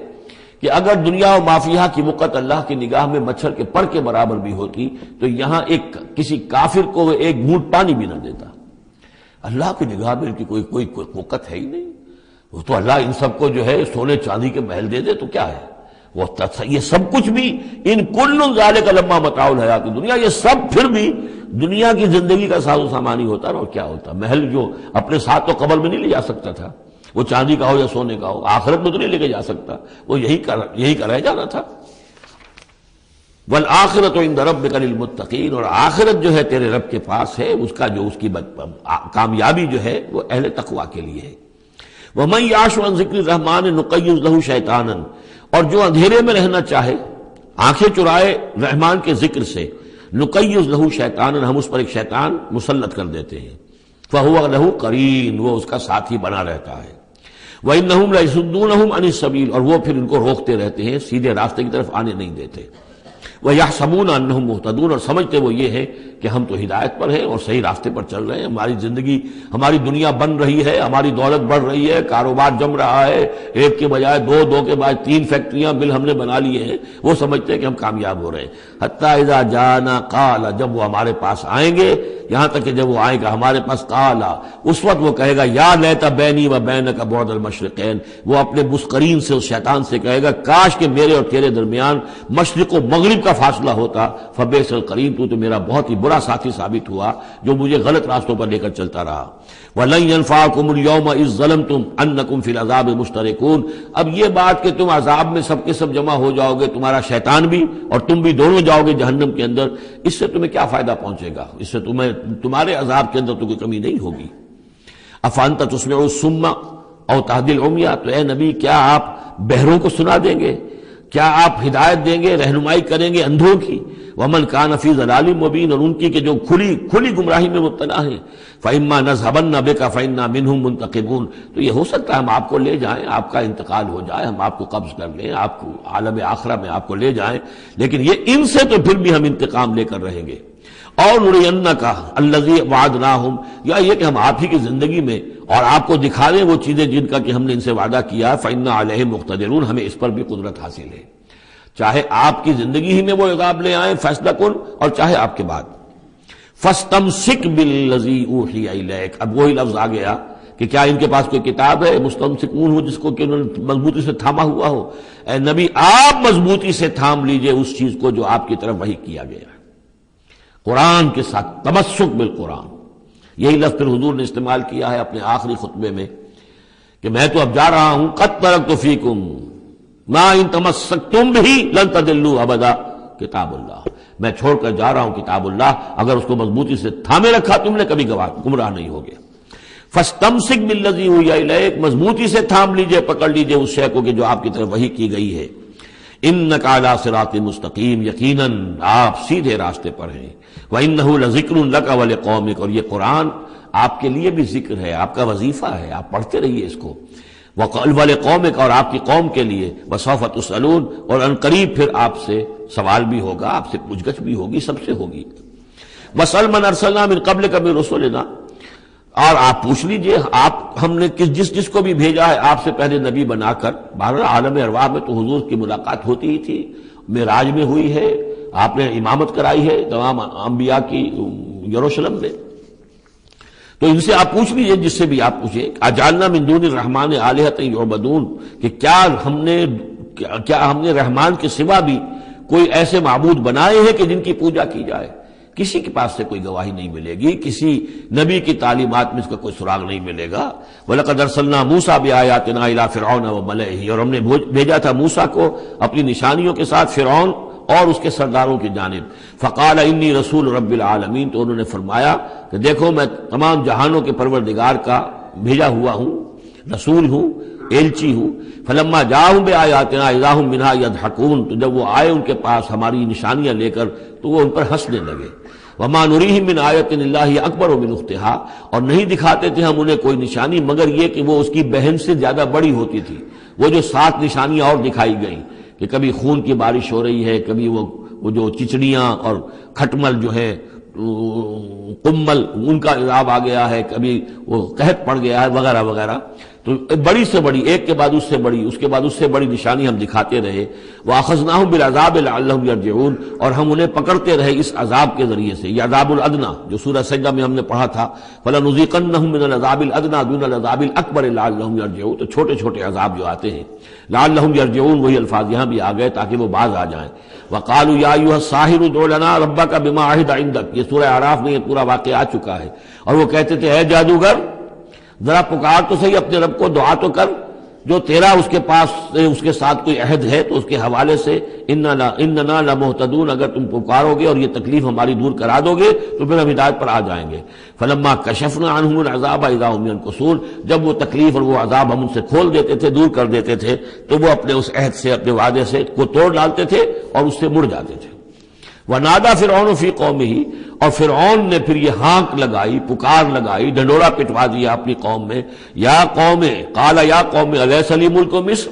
S1: کہ اگر دنیا و مافیہ کی وقت اللہ کی نگاہ میں مچھر کے پر کے برابر بھی ہوتی تو یہاں کسی کافر کو ایک گھونٹ پانی بھی نہ دیتا۔ اللہ کی نگاہ میں ان کی کوئی وقت ہے ہی نہیں، وہ تو اللہ ان سب کو جو ہے سونے چاندی کے محل دے دے تو کیا ہے، وہ یہ سب کچھ بھی، ان کل ذالک لما متاع الحیات الدنیا، یہ سب پھر بھی دنیا کی زندگی کا ساز و سامان ہی ہوتا، اور کیا ہوتا؟ محل جو اپنے ساتھ تو قبر میں نہیں لے جا سکتا تھا، وہ چاندی کا ہو یا سونے کا ہو، آخرت میں تو نہیں لے کے جا سکتا، وہ یہی کا رہ جانا تھا۔ والآخرۃ عند ربک للمتقین، اور آخرت جو ہے تیرے رب کے پاس ہے، اس کی کامیابی جو ہے وہ اہل تقوی کے لیے ہے۔ ومن یعش عن ذکر الرحمن نقیض له شیطانا، اور جو اندھیرے میں رہنا چاہے، آنکھیں چرائے رحمان کے ذکر سے، نقیض له شیطانا، ہم اس پر ایک شیطان مسلط کر دیتے ہیں، فهو له قرین، وہ اس کا ساتھی بنا رہتا ہے، وانہم لیصدونہم عن السبیل، اور وہ پھر ان کو روکتے رہتے ہیں، سیدھے راستے کی طرف آنے نہیں دیتے، وَيَحْسَبُونَ أَنَّهُمْ مُهْتَدُونَ، اور سمجھتے وہ یہ ہے کہ ہم تو ہدایت پر ہیں اور صحیح راستے پر چل رہے ہیں، ہماری زندگی، ہماری دنیا بن رہی ہے، ہماری دولت بڑھ رہی ہے، کاروبار جم رہا ہے، ایک کے بجائے دو کے بعد 3 فیکٹریاں بل ہم نے بنا لی ہیں، وہ سمجھتے ہیں کہ ہم کامیاب ہو رہے ہیں۔ حتی اذا جانا قال، جب وہ ہمارے پاس آئیں گے، یہاں تک کہ جب وہ آئے گا ہمارے پاس، قال، اس وقت وہ کہے گا یا لیت بینی و بینک بعد المشرقین، وہ اپنے مسکرین سے، اس شیطان سے کہے گا کاش کہ میرے اور تیرے درمیان مشرق و مغرب کا فاصلہ ہوتا، فبئس القرین، تو میرا بہت ہی برا ساتھی ثابت ہوا جو مجھے غلط راستوں پر لے کر چلتا رہا۔ وَلَن يَنفَعَكُمُ الْيَوْمَ إِذ ظَّلَمْتُمْ أَنَّكُمْ فِي الْعَذَابِ مُشْتَرِكُونَ، اب یہ بات کہ تم عذاب میں سب کے سب جمع ہو جاؤ گے، تمہارا شیطان بھی اور تم بھی دونوں جاؤ گے جہنم کے اندر، اس سے تمہیں کیا فائدہ پہنچے گا؟ اس سے تمہارے عذاب کے اندر تو کوئی کمی نہیں ہوگی۔ أَفَأَنْتَ تُسْمِعُ الصُّمَّ أَوْ تَهْدِي الْعُمْيَ، تو اے نبی کیا آپ بہروں کو سنا دیں گے؟ کیا آپ ہدایت دیں گے، رہنمائی کریں گے اندھوں کی؟ وَمَنْ كَانَ فِي ضَلَالٍ مُبِينٍ، اور ان کی کہ جو کھلی گمراہی میں مبتلا ہیں، فَإِمَّا نَذْهَبَنَّ بِكَ فَإِنَّا مِنْهُمْ مُنْتَقِمُونَ، تو یہ ہو سکتا ہے ہم آپ کو لے جائیں، آپ کا انتقال ہو جائے، ہم آپ کو قبض کر لیں، آپ کو عالم آخرہ میں آپ کو لے جائیں، لیکن یہ ان سے تو پھر بھی ہم انتقام لے کر رہیں گے۔ اور نُرِيَنَّكَ الَّذِي وَعَدْنَاهُمْ، یا یہ کہ ہم آپ ہی کی زندگی میں اور آپ کو دکھا دیں وہ چیزیں جن کا کہ ہم نے ان سے وعدہ کیا، فَإِنَّا عَلَيْهِمْ مُقْتَدِرُونَ، ہمیں اس پر بھی قدرت حاصل ہے، چاہے آپ کی زندگی ہی میں وہ عذاب لے آئیں فیصلہ کن، اور چاہے آپ کے بعد۔ فَاسْتَمْسِكْ بِالَّذِي أُوحِيَ إِلَيْكَ، اب وہی لفظ آ گیا کہ کیا ان کے پاس کوئی کتاب ہے مستمسکون ہو جس کو کہ انہوں نے مضبوطی سے تھاما ہوا ہو؟ اے نبی آپ مضبوطی سے تھام لیجئے اس چیز کو جو آپ کی طرف وحی کیا گیا ہے، قرآن کے ساتھ تمسک بالقرآن۔ یہی لفظ پھر حضور نے استعمال کیا ہے اپنے آخری خطبے میں کہ میں تو اب جا رہا ہوں، قد ترکت فیکم ما ان تمسکتم بہ لن تضلوا ابدا، کتاب اللہ، میں چھوڑ کر جا رہا ہوں کتاب اللہ، اگر اس کو مضبوطی سے تھامے رکھا تم نے کبھی گمراہ نہیں ہوگے۔ فاستمسک بالذی اوحی الیک، مضبوطی سے تھام لیجئے، پکڑ لیجئے اس شے کو کہ جو آپ کی طرف وحی کی گئی ہے۔ انک علی صراط مستقیم، یقیناً آپ سیدھے راستے پر ہیں۔ وانہ لذکر لک ولقومک، اور یہ قرآن آپ کے لیے بھی ذکر ہے، آپ کا وظیفہ ہے، آپ پڑھتے رہیے اس کو۔ ولقومک، اور آپ کی قوم کے لیے۔ وسوف تسألون، اور ان قریب پھر آپ سے سوال بھی ہوگا، آپ سے پوچھ گچھ بھی ہوگی، سب سے ہوگی۔ واسأل من ارسلنا من قبلک من رسلنا، اور آپ پوچھ لیجئے، آپ ہم نے جس کو بھی بھیجا ہے آپ سے پہلے نبی بنا کر۔ بہرحال عالم ارواح میں تو حضور کی ملاقات ہوتی ہی تھی، معراج میں ہوئی ہے، آپ نے امامت کرائی ہے تمام انبیاء کی یروشلم میں، تو ان سے آپ پوچھ لیجئے، جس سے بھی آپ پوچھیں۔ اجعلنا من دون الرحمن آلہۃ یعبدون، کہ کیا ہم نے رحمان کے سوا بھی کوئی ایسے معبود بنائے ہیں کہ جن کی پوجا کی جائے؟ کسی کے پاس سے کوئی گواہی نہیں ملے گی، کسی نبی کی تعلیمات میں اس کا کوئی سراغ نہیں ملے گا۔ وَلَقَدْ أَرْسَلْنَا مُوسَىٰ بِآيَاتِنَا إِلَىٰ فِرْعَوْنَ وَمَلَئِهِ، اور ہم نے بھیجا تھا موسیٰ کو اپنی نشانیوں کے ساتھ فرعون اور اس کے سرداروں کی جانب۔ فَقَالَ إِنِّي رَسُولُ رَبِّ الْعَالَمِينَ، تو انہوں نے فرمایا کہ دیکھو میں تمام جہانوں کے پروردگار کا بھیجا ہوا ہوں، رسول ہوں، ایلچی ہوں۔ فلما جاءہم بآیاتنا اذا ہم منہا یضحکون، تو جب وہ آئے ان کے پاس ہماری نشانیاں لے کر تو وہ ان پر ہنسنے لگے۔ وما نریہم من آیۃ الا ہی اکبر من اختہا، اور نہیں دکھاتے تھے ہم انہیں کوئی نشانی مگر یہ کہ وہ اس کی بہن سے زیادہ بڑی ہوتی تھی۔ وہ جو 7 نشانیاں اور دکھائی گئیں کہ کبھی خون کی بارش ہو رہی ہے، کبھی وہ جو چچڑیاں اور کھٹمل جو ہے قمل ان کا عذاب آ گیا ہے، کبھی وہ قحط پڑ گیا ہے، وغیرہ وغیرہ، تو بڑی سے بڑی، ایک کے بعد اس سے بڑی، اس کے بعد اس سے بڑی نشانی ہم دکھاتے رہے۔ وَأَخَذْنَاهُمْ بِالْعَذَابِ لَعَلَّهُمْ يَرْجِعُونَ، اور ہم انہیں پکڑتے رہے اس عذاب کے ذریعے سے، یہ عذاب الادنیٰ جو سورہ سجدہ میں ہم نے پڑھا تھا، فَلَنُذِيقَنَّهُم مِّنَ الْعَذَابِ الْأَدْنَىٰ دُونَ الْعَذَابِ الْأَكْبَرِ لَعَلَّهُمْ يَرْجِعُونَ، تو چھوٹے چھوٹے عذاب جو آتے ہیں لَعَلَّهُمْ يَرْجِعُونَ، وہی الفاظ یہاں بھی آ گئے تاکہ وہ باز آ جائیں۔ وَقَالُوا يَا أَيُّهَا السَّاحِرُ ادْعُ لَنَا رَبَّكَ بِمَا عَهِدَ عِندَكَ، یہ سورہ اعراف میں یہ پورا واقعہ آ چکا ہے، اور وہ کہتے تھے اے جادوگر ذرا پکار تو صحیح اپنے رب کو، دعا تو کر، جو تیرا اس کے پاس اس کے ساتھ کوئی عہد ہے تو اس کے حوالے سے اننا لمہتدون، اگر تم پکارو گے اور یہ تکلیف ہماری دور کرا دو گے تو پھر ہم ہدایت پر آ جائیں گے۔ فلما کشفنا عنہم العذاب اذا هم ينكثون، جب وہ تکلیف اور وہ عذاب ہم ان سے کھول دیتے تھے، دور کر دیتے تھے، تو وہ اپنے اس عہد سے، اپنے وعدے سے کو توڑ ڈالتے تھے اور اس سے مڑ جاتے تھے۔ وَنَادَى فِرْعَوْنُ فِي قَوْمِهِ، اور فرعون نے پھر یہ ہانک لگائی، پکار لگائی، ڈنڈورا پٹوا دیا اپنی قوم میں، یا قوم، قال یا قوم الیس لی ملک مصر،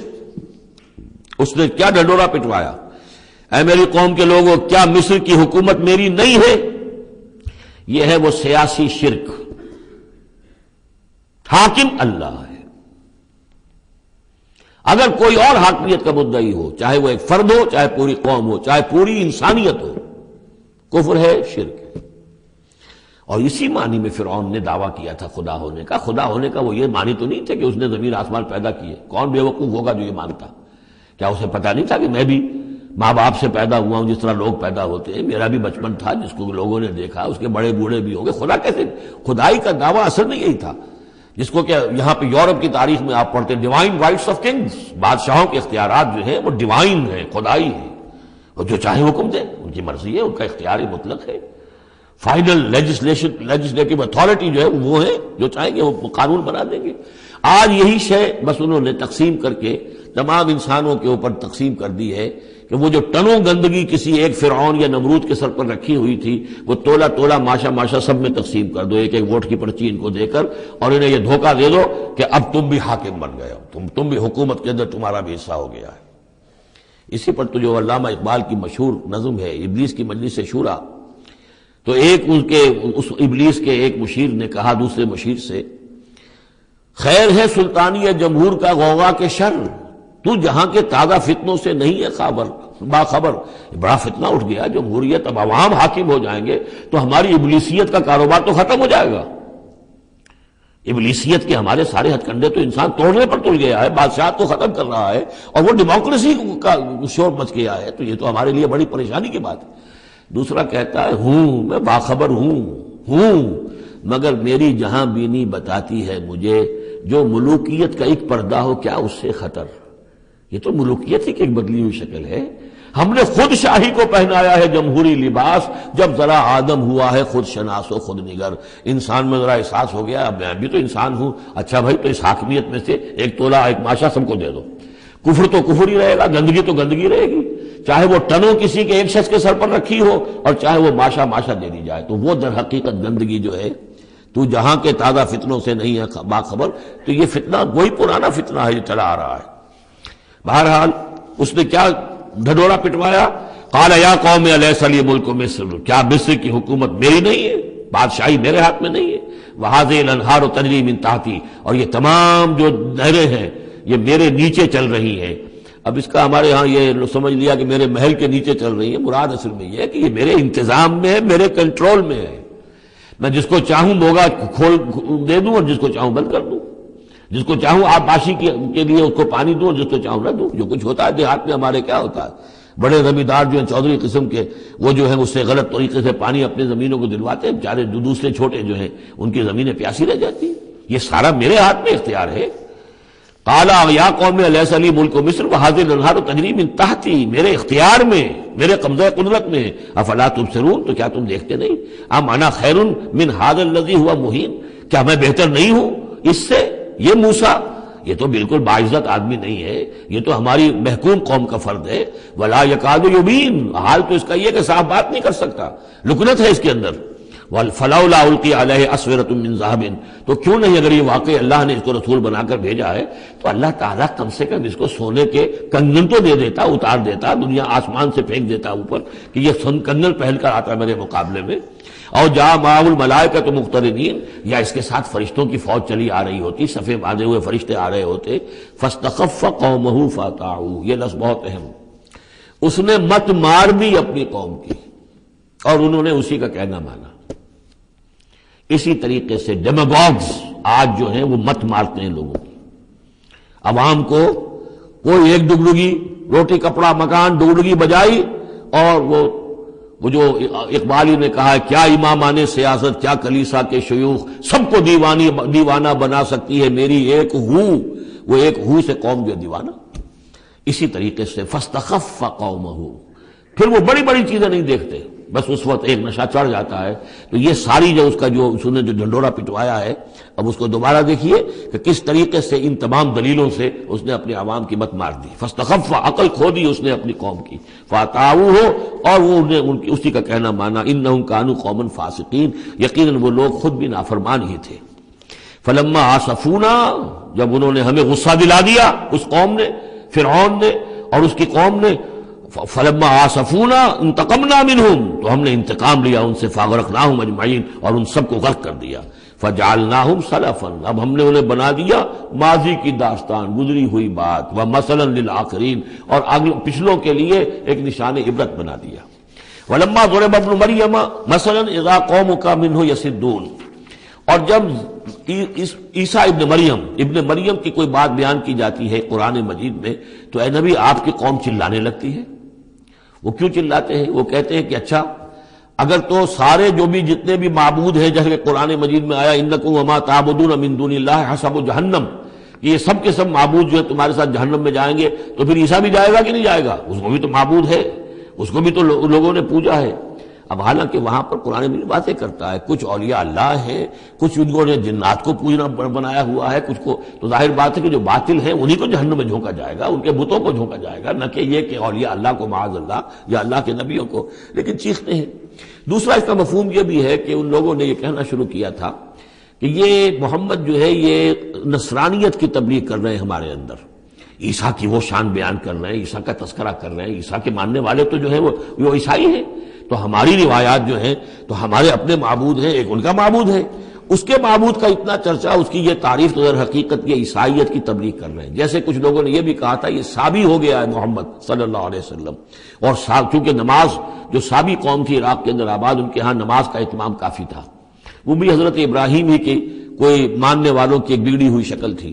S1: اس نے کیا ڈنڈورا پٹوایا، اے میری قوم کے لوگوں کیا مصر کی حکومت میری نہیں ہے؟ یہ ہے وہ سیاسی شرک. حاکم اللہ ہے. اگر کوئی اور حاکمیت کا مدعی ہو، چاہے وہ ایک فرد ہو، چاہے پوری قوم ہو، چاہے پوری انسانیت ہو، کفر ہے، شرک ہے. اور اسی معنی میں فرعون نے دعویٰ کیا تھا خدا ہونے کا. خدا ہونے کا وہ یہ معنی تو نہیں تھا کہ اس نے زمین آسمان پیدا کیے. کون بے وقوف ہوگا جو یہ مانتا؟ کیا اسے پتہ نہیں تھا کہ میں بھی ماں باپ سے پیدا ہوا ہوں جس طرح لوگ پیدا ہوتے ہیں؟ میرا بھی بچپن تھا جس کو لوگوں نے دیکھا، اس کے بڑے بوڑھے بھی ہوں گے. خدا کیسے؟ خدائی کا دعویٰ اصل میں یہی تھا جس کو کہ یہاں پہ یورپ کی تاریخ میں آپ پڑھتے ہیں ڈیوائن رائٹس آف کنگز. بادشاہوں کے اختیارات جو ہیں وہ ڈیوائن ہیں، خدائی ہیں. اور جو چاہے حکم دیں، ان کی مرضی ہے، ان کا اختیار مطلق ہے. فائنل لیجسلیٹو اتھارٹی جو ہے وہ ہے، جو چاہیں گے وہ قانون بنا دیں گے. آج یہی شے بس انہوں نے تقسیم کر کے تمام انسانوں کے اوپر تقسیم کر دی ہے کہ وہ جو ٹنوں گندگی کسی ایک فرعون یا نمرود کے سر پر رکھی ہوئی تھی، وہ تولا تولا ماشا ماشا سب میں تقسیم کر دو، ایک ایک ووٹ کی پرچی ان کو دے کر، اور انہیں یہ دھوکہ دے دو کہ اب تم بھی حاکم بن گئے ہو، تم بھی حکومت کے اندر تمہارا بھی حصہ ہو گیا ہے. اسی پر تو جو علامہ اقبال کی مشہور نظم ہے ابلیس کی مجلس شورا، تو ایک اس ابلیس کے ایک مشیر نے کہا دوسرے مشیر سے، خیر ہے سلطانی جمہور کا غوغا کے شر، تو جہاں کے تازہ فتنوں سے نہیں ہے باخبر. بڑا فتنہ اٹھ گیا، جمہوریت، اب عوام حاکم ہو جائیں گے تو ہماری ابلیسیت کا کاروبار تو ختم ہو جائے گا. ابلیسیت کے ہمارے سارے ہتھ کنڈے تو انسان توڑنے پر تل گیا ہے، بادشاہت کو ختم کر رہا ہے، اور وہ ڈیموکریسی کا شور مچ گیا ہے. تو یہ تو ہمارے لیے بڑی پریشانی کی بات ہے. دوسرا کہتا ہے میں باخبر ہوں مگر میری جہاں بینی بتاتی ہے مجھے، جو ملوکیت کا ایک پردہ ہو کیا اس سے خطر. یہ تو ملوکیت ہی کی ایک بدلی ہوئی شکل ہے. ہم نے خود شاہی کو پہنایا ہے جمہوری لباس، جب ذرا آدم ہوا ہے خود شناس و خود نگر. انسان میں ذرا احساس ہو گیا اب میں بھی تو انسان ہوں. اچھا بھائی، تو اس حاکمیت میں سے ایک تولا ایک ماشا سب کو دے دو. کفر تو کفر ہی رہے گا، گندگی تو گندگی رہے گی، چاہے وہ ٹنوں کسی کے ایک شخص کے سر پر رکھی ہو اور چاہے وہ ماشا ماشا دے دی جائے. تو وہ در حقیقت گندگی جو ہے، تو جہاں کے تازہ فتنوں سے نہیں ہے باخبر. تو یہ فتنہ وہی پرانا فتنہ ہے جو چلا آ رہا ہے. بہرحال اس نے کیا ڈھڈورا پٹوایا، قال یا قوم الیس لی ملک مصر، کیا مصر کی حکومت میری نہیں ہے، بادشاہی میرے ہاتھ میں نہیں ہے. وہذہ الانہار تجری من تحتی، اور یہ تمام جو نہریں ہیں یہ میرے نیچے چل رہی ہیں. اب اس کا ہمارے ہاں یہ سمجھ لیا کہ میرے محل کے نیچے چل رہی ہے. مراد اصل میں یہ ہے کہ یہ میرے انتظام میں ہے، میرے کنٹرول میں ہے. میں جس کو چاہوں بوگا کھول دے دوں اور جس کو چاہوں بند کر دوں، جس کو چاہوں آبپاشی کے لیے اس کو پانی دوں اور جس کو چاہوں نہ دوں. جو کچھ ہوتا ہے دیہات میں ہمارے کیا ہوتا ہے، بڑے زمیندار جو ہیں چودھری قسم کے، وہ جو ہیں اس سے غلط طریقے سے پانی اپنے زمینوں کو دلواتے ہیں، بیچارے دوسرے چھوٹے جو ہیں ان کی زمینیں پیاسی رہ جاتی ہیں. یہ سارا میرے ہاتھ میں اختیار ہے. قال یا قوم الیس لی ملک مصر وہذہ الانہار تجری من تحتی، میرے اختیار میں، میرے قبضہ قدرت میں. افلا تبصرون، تو کیا تم دیکھتے نہیں؟ ام انا خیر من ھذا الذی ھوا مہین، کیا میں بہتر نہیں ہوں اس سے؟ یہ موسیٰ یہ تو بالکل باعزت آدمی نہیں ہے، یہ تو ہماری محکوم قوم کا فرد ہے. ولا یکاد یبین، حال تو اس کا یہ کہ صاف بات نہیں کر سکتا، لکنت ہے اس کے اندر. فلولا القی علیہ اسورۃ من ذہب، تو کیوں نہیں، اگر یہ واقعی اللہ نے اس کو رسول بنا کر بھیجا ہے تو اللہ تعالیٰ کم سے کم اس کو سونے کے کنگن تو دے دیتا، اتار دیتا، دنیا آسمان سے پھینک دیتا اوپر کہ یہ کنگن پہن کر آتا میرے مقابلے میں. اور جا معه الملائکۃ مقترنین، یا اس کے ساتھ فرشتوں کی فوج چلی آ رہی ہوتی، صفے باندھے ہوئے فرشتے آ رہے ہوتے. فاستخف قومہ فاطاعوہ، یہ لفظ بہت اہم. اس نے مت مار دی اپنی قوم کی اور انہوں نے اسی کا کہنا مانا. اسی طریقے سے ڈیماگوگز آج جو ہیں وہ مت مارتے ہیں لوگوں کی. عوام کو کوئی ایک ڈگڈگی، روٹی کپڑا مکان ڈگڈگی بجائی، اور وہ جو اقبالی نے کہا ہے کیا امامان سیاست، کیا کلیسا کے شیوخ، سب کو دیوانہ بنا سکتی ہے میری ایک ہو. وہ ایک ہو سے قوم جو دیوانہ. اسی طریقے سے فاستخف قومہ، پھر وہ بڑی بڑی چیزیں نہیں دیکھتے، بس اس وقت ایک نشہ چڑھ جاتا ہے. تو یہ ساری جو اس کا جو اس نے جو ڈنڈورا پٹوایا ہے، اب اس کو دوبارہ دیکھیے کہ کس طریقے سے ان تمام دلیلوں سے اس نے اپنے عوام کی مت مار دی. فاستخف، عقل کھو دی اس نے اپنی قوم کی. فاطاعوہ، اور وہ اسی کا کہنا مانا. انہم کانوا قوما فاسقین، یقیناً وہ لوگ خود بھی نافرمان ہی تھے. فلما آسفونا، جب انہوں نے ہمیں غصہ دلا دیا، اس قوم نے، فرعون نے اور اس کی قوم نے، فلما آسفونا انتقمنا منہم، تو ہم نے انتقام لیا ان سے، فاغرقناہم اجمعین، اور ان سب کو غرق کر دیا، فجعلناہم سلفا، اب ہم نے انہیں بنا دیا ماضی کی داستان، گزری ہوئی بات، ومثلا للآخرین، اور پچھلوں کے لیے ایک نشان عبرت بنا دیا۔ ولما ضرب ابن مریم مثلا اذا قومک منہ یصدون، اور جب عیسیٰ ابن مریم کی کوئی بات بیان کی جاتی ہے قرآن مجید میں، تو اے نبی آپ کی قوم چلانے لگتی ہے۔ وہ کیوں چلاتے ہیں؟ وہ کہتے ہیں کہ اچھا اگر تو سارے جو بھی جتنے بھی معبود ہیں، جیسے کہ قرآن مجید میں آیا انکم وما تعبدون من دون اللہ حسب جہنم، کہ یہ سب کے سب معبود جو ہے تمہارے ساتھ جہنم میں جائیں گے، تو پھر عیسیٰ بھی جائے گا کہ نہیں جائے گا؟ اس کو بھی تو معبود ہے، اس کو بھی تو لوگوں نے پوجا ہے۔ اب حالانکہ وہاں پر قرآن مجید باتیں کرتا ہے، کچھ اولیاء اللہ ہیں، کچھ ان کو نے جنات کو پوجنا بنایا ہوا ہے، کچھ کو تو ظاہر بات ہے کہ جو باطل ہیں انہی کو جہنم میں جھونکا جائے گا، ان کے بتوں کو جھونکا جائے گا، نہ کہ یہ کہ اولیاء اللہ کو معاذ اللہ یا اللہ کے نبیوں کو، لیکن چیختے ہیں۔ دوسرا اس کا مفہوم یہ بھی ہے کہ ان لوگوں نے یہ کہنا شروع کیا تھا کہ یہ محمد جو ہے یہ نصرانیت کی تبلیغ کر رہے ہیں ہمارے اندر، عیسیٰ کی وہ شان بیان کر رہے ہیں، عیسیٰ کا تذکرہ کر رہے ہیں، عیسیٰ کے ماننے والے تو جو ہیں وہ عیسائی ہیں، تو ہماری روایات جو ہیں تو ہمارے اپنے معبود ہیں، ایک ان کا معبود ہے، اس کے معبود کا اتنا چرچا، اس کی یہ تعریف، تو در حقیقت یہ عیسائیت کی تبلیغ کر رہے ہیں۔ جیسے کچھ لوگوں نے یہ بھی کہا تھا یہ سابی ہو گیا ہے محمد صلی اللہ علیہ وسلم، اور چونکہ نماز جو سابی قوم تھی عراق کے اندر آباد، ان کے ہاں نماز کا اہتمام کافی تھا، وہ بھی حضرت ابراہیم ہی کے کوئی ماننے والوں کی ایک بگڑی ہوئی شکل تھی،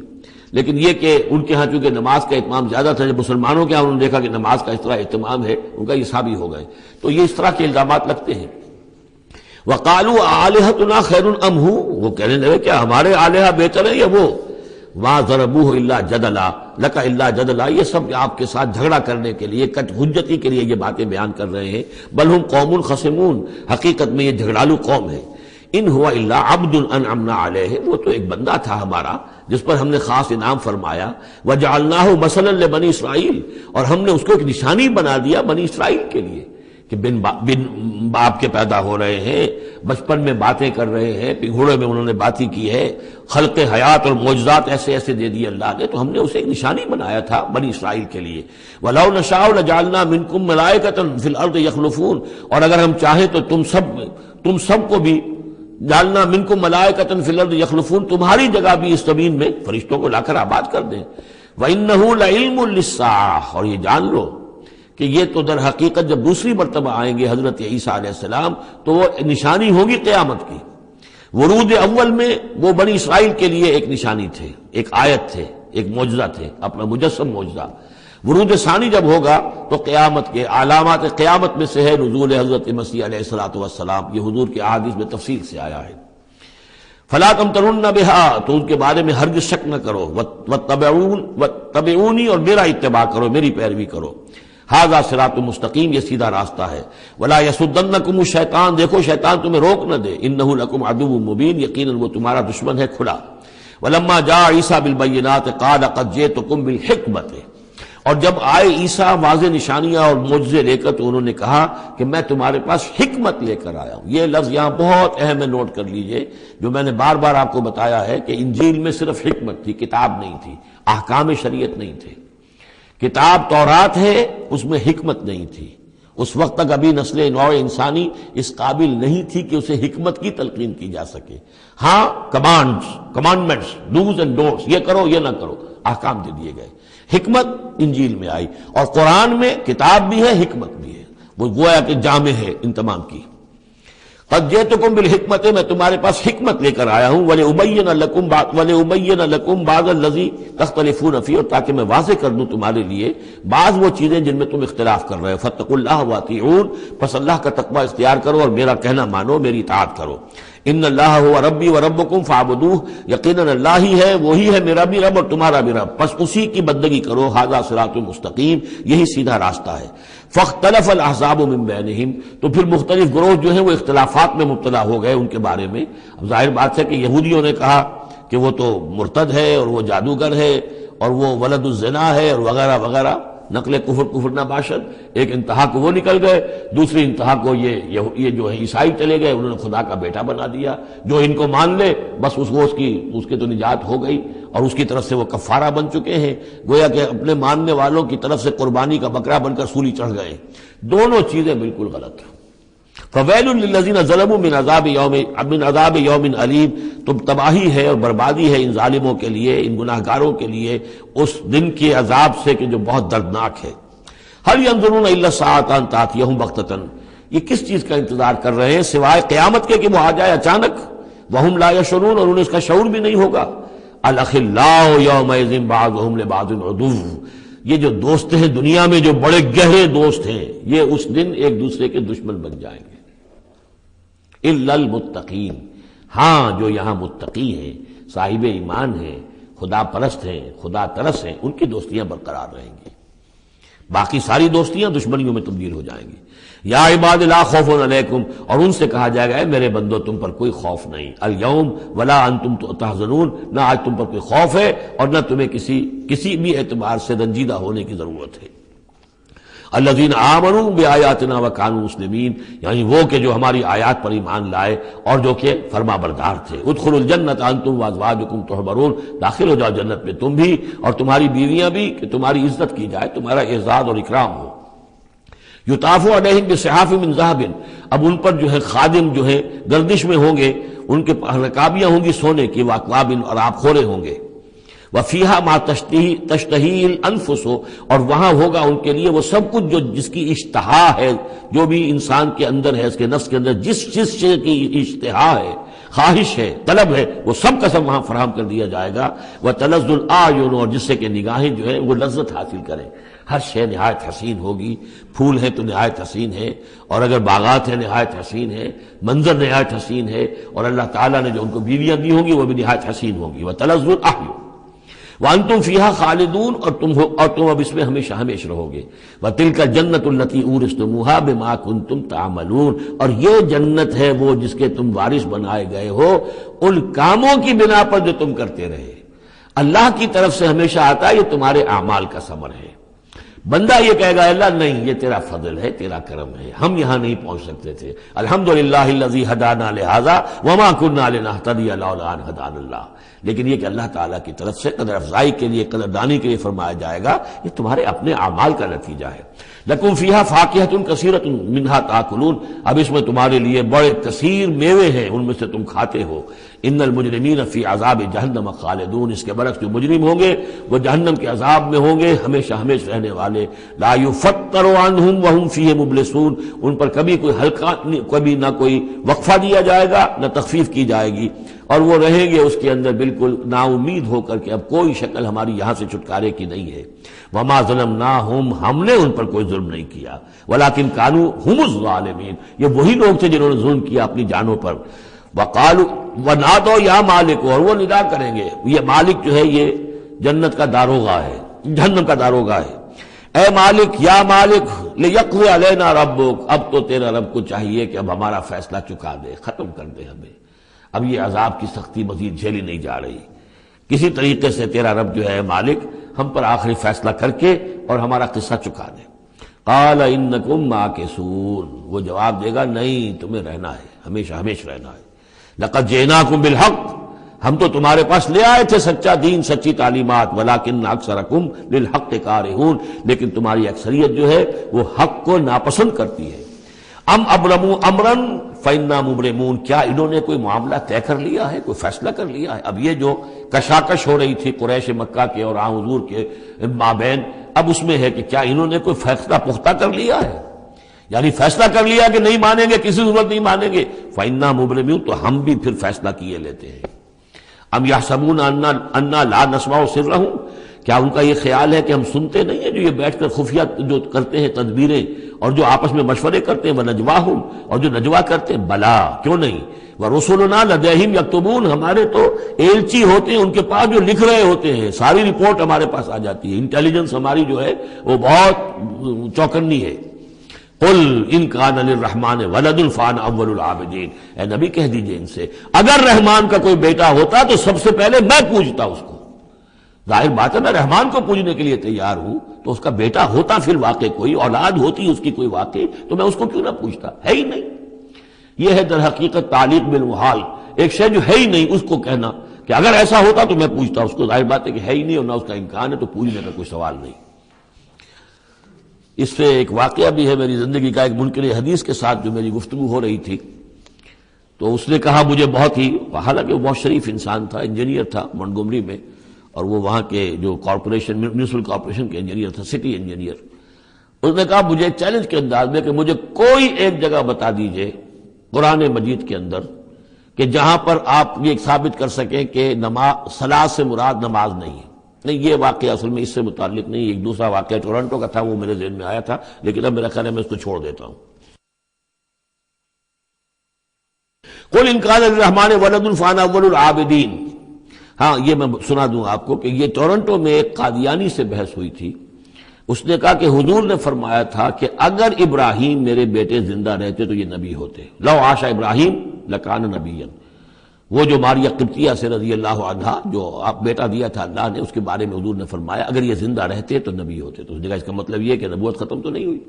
S1: لیکن یہ کہ ان کے ہاں چونکہ نماز کا اہتمام زیادہ تھا، جب مسلمانوں کے ہاں انہوں نے دیکھا کہ نماز کا اس طرح اہتمام ہے، ان کا یہ سابی ہو گئے، تو یہ اس طرح کے الزامات لگتے ہیں۔ وَقَالُوا آلِهَتُنَا خَيْرٌ أَمْ هُوَ، وہ کہنے لگے کیا ہمارے آلہہ بہتر ہیں یا وہ؟ وَمَا ضَرَبُوهُ إِلَّا جَدَلًا لَكَ إِلَّا جَدَلًا، یہ سب آپ کے ساتھ جھگڑا کرنے کے لیے، کٹ حجتی کے لیے یہ باتیں بیان کر رہے ہیں۔ بل ہم قوم خصمون، حقیقت میں یہ جھگڑالو قوم ہے۔ ان ہوا الا عبد انعمنا علیہ، وہ تو ایک بندہ تھا ہمارا جس پر ہم نے خاص انعام فرمایا، وجعلناہ مثلا لبنی اسرائیل، اور ہم نے اس کو ایک نشانی بنا دیا بنی اسرائیل کے لیے، کہ بن باپ کے پیدا ہو رہے ہیں، بچپن میں باتیں کر رہے ہیں، پنگھوڑے میں انہوں نے باتیں کی ہے، خلق حیات اور معجزات ایسے ایسے دے دیے اللہ نے، تو ہم نے اسے ایک نشانی بنایا تھا بنی اسرائیل کے لیے۔ وَلَوْ نَشَاءُ لَجَعَلْنَا مِنْكُمْ مَلَائِكَةً فِي الْأَرْضِ يَخْلُفُونَ، اور اگر ہم چاہیں تو تم سب کو بھی جعلنا منکم ملائکۃ فی الارض یخلفون، تمہاری جگہ بھی اس زمین میں فرشتوں کو لا کر آباد کر دیں۔ وَإِنَّهُ لَعِلْمٌ لِلسَّاعَةِ، اور یہ جان لو کہ یہ تو در حقیقت جب دوسری مرتبہ آئیں گے حضرت عیسیٰ علیہ السلام تو وہ نشانی ہوگی قیامت کی۔ ورود اول میں وہ بنی اسرائیل کے لیے ایک نشانی تھے، ایک آیت تھے، ایک معجزہ تھے، اپنا مجسم معجزہ۔ ورود ثانی جب ہوگا تو قیامت کے علامات قیامت میں سے ہے نزول حضرت مسیح علیہ الصلوۃ والسلام، یہ حضور کے احادیث میں تفصیل سے آیا ہے۔ فلا تمترن بها، تو ان کے بارے میں ہرگز شک نہ کرو، واتبعونی، اور میرا اتباع کرو، میری پیروی کرو۔ ھذا صراط مستقیم، یہ سیدھا راستہ ہے۔ ولا یصدنکم الشیطان، دیکھو شیطان تمہیں روک نہ دے، انہ لکم عدو مبین، یقیناً وہ تمہارا دشمن ہے کھلا۔ ولما جاء عیسیٰ بالبینات قال قد جئتکم بالحکمۃ، اور جب آئے عیسیٰ واضح نشانیاں اور معجزے لے کر تو انہوں نے کہا کہ میں تمہارے پاس حکمت لے کر آیا ہوں۔ یہ لفظ یہاں بہت اہم ہے، نوٹ کر لیجئے، جو میں نے بار بار آپ کو بتایا ہے کہ انجیل میں صرف حکمت تھی، کتاب نہیں تھی، احکام شریعت نہیں تھے۔ کتاب تورات ہے، اس میں حکمت نہیں تھی، اس وقت تک ابھی نسل نوع انسانی اس قابل نہیں تھی کہ اسے حکمت کی تلقین کی جا سکے۔ ہاں کمانڈمنٹس، ڈوز اینڈ ڈونٹس، یہ کرو یہ نہ کرو، احکام دے دیے گئے۔ حکمت انجیل میں آئی، اور قرآن میں کتاب بھی ہے حکمت بھی ہے، وہ گویا کہ جامع ہے ان تمام کی۔ قد جئتکم بالحکمت، میں تمہارے پاس حکمت لے کر آیا ہوں، ولأبین لکم بعض الذی تختلفون فیہ، اور تاکہ میں واضح کر دوں تمہارے لیے بعض وہ چیزیں جن میں تم اختلاف کر رہے ہو۔ فاتقوا اللہ واطیعون، پس اللہ کا تقوی اختیار کرو اور میرا کہنا مانو، میری اطاعت کرو۔ ان اللہ هو ربی وربکم فاعبدوہ، یقیناً اللہ ہی ہے، وہی ہے میرا بھی رب اور تمہارا بھی رب، پس اسی کی بندگی کرو۔ ھذا صراط مستقیم، یہی سیدھا راستہ ہے۔ فاختلف الاحزاب من بینہم، تو پھر مختلف گروہ جو ہیں وہ اختلافات میں مبتلا ہو گئے ان کے بارے میں۔ اب ظاہر بات ہے کہ یہودیوں نے کہا کہ وہ تو مرتد ہے اور وہ جادوگر ہے اور وہ ولد الزنا ہے اور وغیرہ وغیرہ، نقل کفر نہ باشد۔ ایک انتہا کو وہ نکل گئے، دوسری انتہا کو یہ جو ہے عیسائی چلے گئے، انہوں نے خدا کا بیٹا بنا دیا، جو ان کو مان لے بس اس کی تو نجات ہو گئی۔ اور اس کی طرف سے وہ کفارہ بن چکے ہیں، گویا کہ اپنے ماننے والوں کی طرف سے قربانی کا بکرا بن کر سولی چڑھ گئے۔ دونوں چیزیں بالکل غلط ہیں۔ فویل للذین ظلموا من عذاب یوم علیم، تم تباہی ہے اور بربادی ہے ان ظالموں کے لیے، ان گناہگاروں کے لیے اس دن کے عذاب سے کہ جو بہت دردناک ہے۔ هل ينظرون الا الساعة ان تأتيهم بغتة، یہ کس چیز کا انتظار کر رہے ہیں سوائے قیامت کے کہ وہ آ جائے اچانک، وهم لا يشعرون، اور انہیں اس کا شعور بھی نہیں ہوگا۔ الاخلاء يومئذ بعضهم لبعض عدو، یہ جو دوست ہیں دنیا میں جو بڑے گہرے دوست ہیں، یہ اس دن ایک دوسرے کے دشمن بن جائیں گے۔ الا المتقین، ہاں جو یہاں متقی ہیں، صاحب ایمان ہیں، خدا پرست ہیں، خدا ترس ہیں، ان کی دوستیاں برقرار رہیں گی، باقی ساری دوستیاں دشمنیوں میں تبدیل ہو جائیں گی۔ یا عباد لا خوف علیکم، اور ان سے کہا جائے گا اے میرے بندو تم پر کوئی خوف نہیں، الیوم ولا انتم تحزنون، نہ آج تم پر کوئی خوف ہے اور نہ تمہیں کسی بھی اعتبار سے رنجیدہ ہونے کی ضرورت ہے۔ الذین آمنوا بآیاتنا وکانوا مسلمین، یعنی وہ کہ جو ہماری آیات پر ایمان لائے اور جو کہ فرما بردار تھے۔ ادخلوا الجنۃ انتم وازواجکم تحبرون، داخل ہو جاؤ جنت میں تم بھی اور تمہاری بیویاں بھی، کہ تمہاری عزت کی جائے، تمہارا اعزاز اور اکرام ہو۔ یطاف علیہم بصحاف من ذہب، اب ان پر جو ہے خادم جو ہے گردش میں ہوں گے، ان کے رکابیاں ہوں گی سونے کی، واکواب اور آب خورے ہوں گے۔ وفیہا ما تشتہی الانفس، اور وہاں ہوگا ان کے لیے وہ سب کچھ جو جس کی اشتہا ہے، جو بھی انسان کے اندر ہے، اس کے نفس کے اندر جس چیز کی اشتہا ہے، خواہش ہے، طلب ہے، وہ سب کا سب وہاں فراہم کر دیا جائے گا۔ وتلذ الاعین، اور جس سے کہ نگاہیں جو ہے وہ لذت حاصل کریں، ہر شے نہایت حسین ہوگی، پھول ہیں تو نہایت حسین ہے، اور اگر باغات ہیں نہایت حسین ہے، منظر نہایت حسین ہے، اور اللہ تعالیٰ نے جو ان کو بیویاں دی ہوں گی وہ بھی نہایت حسین ہوں گی۔ وتلذ الاعین وانتم فیہا خالدون، اور تم اب اس میں ہمیشہ ہمیشہ رہو گے۔ وتلک الجنۃ التی اورثتموہا بما کنتم تعملون، اور یہ جنت ہے وہ جس کے تم وارث بنائے گئے ہو ان کاموں کی بنا پر جو تم کرتے رہے۔ اللہ کی طرف سے ہمیشہ آتا ہے یہ تمہارے اعمال کا ثمر ہے۔ بندہ یہ کہے گا اللہ نہیں، یہ تیرا فضل ہے، تیرا کرم ہے، ہم یہاں نہیں پہنچ سکتے تھے، الحمدللہ الذی ہدانا لہذا وما کنا لنہتدی لولا ان ہدانا اللہ، لیکن یہ کہ اللہ تعالیٰ کی طرف سے قدر افزائی کے لیے، قدر دانی کے لیے فرمایا جائے گا یہ تمہارے اپنے اعمال کا نتیجہ ہے۔ لکم فیہا فاکہۃ کثیرۃ منہا تاکلون، اب اس میں تمہارے لیے بڑے کثیر میوے ہیں، ان میں سے تم کھاتے ہو۔ ان المجرمین فی عذاب جہنم خالدون، اس کے برعکس جو مجرم ہوں گے وہ جہنم کے عذاب میں ہوں گے ہمیشہ ہمیشہ رہنے والے۔ لا یفتر عنہم وہم فیہ مبلسون، ان پر کبھی کوئی ہلکا، کبھی نہ کوئی وقفہ دیا جائے گا نہ تخفیف کی جائے گی، اور وہ رہیں گے اس کے اندر بالکل نا امید ہو کر کہ اب کوئی شکل ہماری یہاں سے چھٹکارے کی نہیں ہے۔ وما ظلمناہم، ہم نے ان پر کوئی ظلم نہیں کیا، ولکن کانوا ھم الظالمین، یہ وہی لوگ تھے جنہوں نے ظلم کیا اپنی جانوں پر۔ وقالوا ونادوا یا مالک، اور وہ ندا کریں گے، یہ مالک جو ہے یہ جنت کا داروغہ ہے، جہنم کا داروغہ ہے۔ اے مالک، یا مالک، لیقضی علینا ربک، اب تو تیرا رب کو چاہیے کہ اب ہمارا فیصلہ چکا دے، ختم کر دے ہمیں، اب یہ عذاب کی سختی مزید جھیلی نہیں جا رہی، کسی طریقے سے تیرا رب جو ہے مالک ہم پر آخری فیصلہ کر کے اور ہمارا قصہ چکا دے۔ قال انکم ماکثون، وہ جواب دے گا نہیں، تمہیں رہنا ہے، ہمیشہ ہمیشہ رہنا ہے۔ لقد جئناکم بالحق، ہم تو تمہارے پاس لے آئے تھے سچا دین، سچی تعلیمات، ولکن اکثرکم للحق کارہون، لیکن تمہاری اکثریت جو ہے وہ حق کو ناپسند کرتی ہے۔ ام ابرموا امرا فإنا مبرمون، کیا انہوں نے کوئی معاملہ طے کر لیا ہے، کوئی فیصلہ کر لیا ہے؟ اب یہ جو کشاکش ہو رہی تھی قریش مکہ کے اور آن حضور کے مابین، اب اس میں ہے کہ کیا انہوں نے کوئی فیصلہ پختہ کر لیا ہے، یعنی فیصلہ کر لیا کہ نہیں مانیں گے، کسی صورت نہیں مانیں گے۔ فإنا مبرمون، تو ہم بھی پھر فیصلہ کیے لیتے ہیں۔ ام یحسبون انا لا نسمع سرهم، کیا ان کا یہ خیال ہے کہ ہم سنتے نہیں ہیں جو یہ بیٹھ کر خفیہ جو کرتے ہیں تدبیریں اور جو آپس میں مشورے کرتے ہیں، وَنَجْوَاهُمْ، اور جو نجوا کرتے ہیں، بلا کیوں نہیں، وَرُسُلُنَا لَدَيْهِمْ يَكْتُبُونَ، ہمارے تو ایلچی ہوتے ہیں ان کے پاس جو لکھ رہے ہوتے ہیں، ساری رپورٹ ہمارے پاس آ جاتی ہے، انٹیلیجنس ہماری جو ہے وہ بہت چوکنی ہے۔ قل ان کان للرحمن ولد فانا اول العابدین، اے نبی کہہ دیجئے ان سے اگر رحمان کا کوئی بیٹا ہوتا تو سب سے پہلے میں پوجتا اس کو۔ ظاہر بات ہے میں رحمان کو پوجنے کے لیے تیار ہوں، تو اس کا بیٹا ہوتا پھر واقع کوئی اولاد ہوتی اس کی کوئی واقع، تو میں اس کو کیوں نہ پوچھتا، ہے ہی نہیں۔ یہ ہے در حقیقت تعلیق بالمحال، ایک شے جو ہے ہی نہیں اس کو کہنا کہ اگر ایسا ہوتا تو میں پوچھتا. اس کو ظاہر بات ہے کہ ہے ہی نہیں اور نہ اس کا امکان ہے، تو پوچھنے کا کوئی سوال نہیں. اس سے ایک واقعہ بھی ہے میری زندگی کا. ایک منکر حدیث کے ساتھ جو میری گفتگو ہو رہی تھی، تو اس نے کہا مجھے بہت ہی، حالانکہ وہ بہت شریف انسان تھا، انجینئر تھا منٹگومری میں، اور وہ وہاں کے جو کارپوریشن میونسپل کارپوریشن کے انجینئر تھا، سٹی انجینئر. اس نے کہا مجھے چیلنج کے انداز میں کہ مجھے کوئی ایک جگہ بتا دیجئے قرآن مجید کے اندر کہ جہاں پر آپ یہ ثابت کر سکیں کہ نماز صلاۃ سے مراد نماز نہیں ہے. نہیں، یہ واقعہ اصل میں اس سے متعلق نہیں، ایک دوسرا واقعہ ٹورنٹو کا تھا، وہ میرے ذہن میں آیا تھا، لیکن اب میرا خیال ہے میں اس کو چھوڑ دیتا ہوں. قل ان کان للرحمن ولد فانا اول العابدین. ہاں، یہ میں سنا دوں آپ کو کہ یہ ٹورنٹو میں ایک قادیانی سے بحث ہوئی تھی. اس نے کہا کہ حضور نے فرمایا تھا کہ اگر ابراہیم میرے بیٹے زندہ رہتے تو یہ نبی ہوتے. لو عاش ابراہیم لکان نبیا. وہ جو ماریہ قبطیہ سے رضی اللہ عنہا جو آپ بیٹا دیا تھا اللہ نے، اس کے بارے میں حضور نے فرمایا اگر یہ زندہ رہتے تو نبی ہوتے. تو اس نے کہا اس کا مطلب یہ کہ نبوت ختم تو نہیں ہوئی.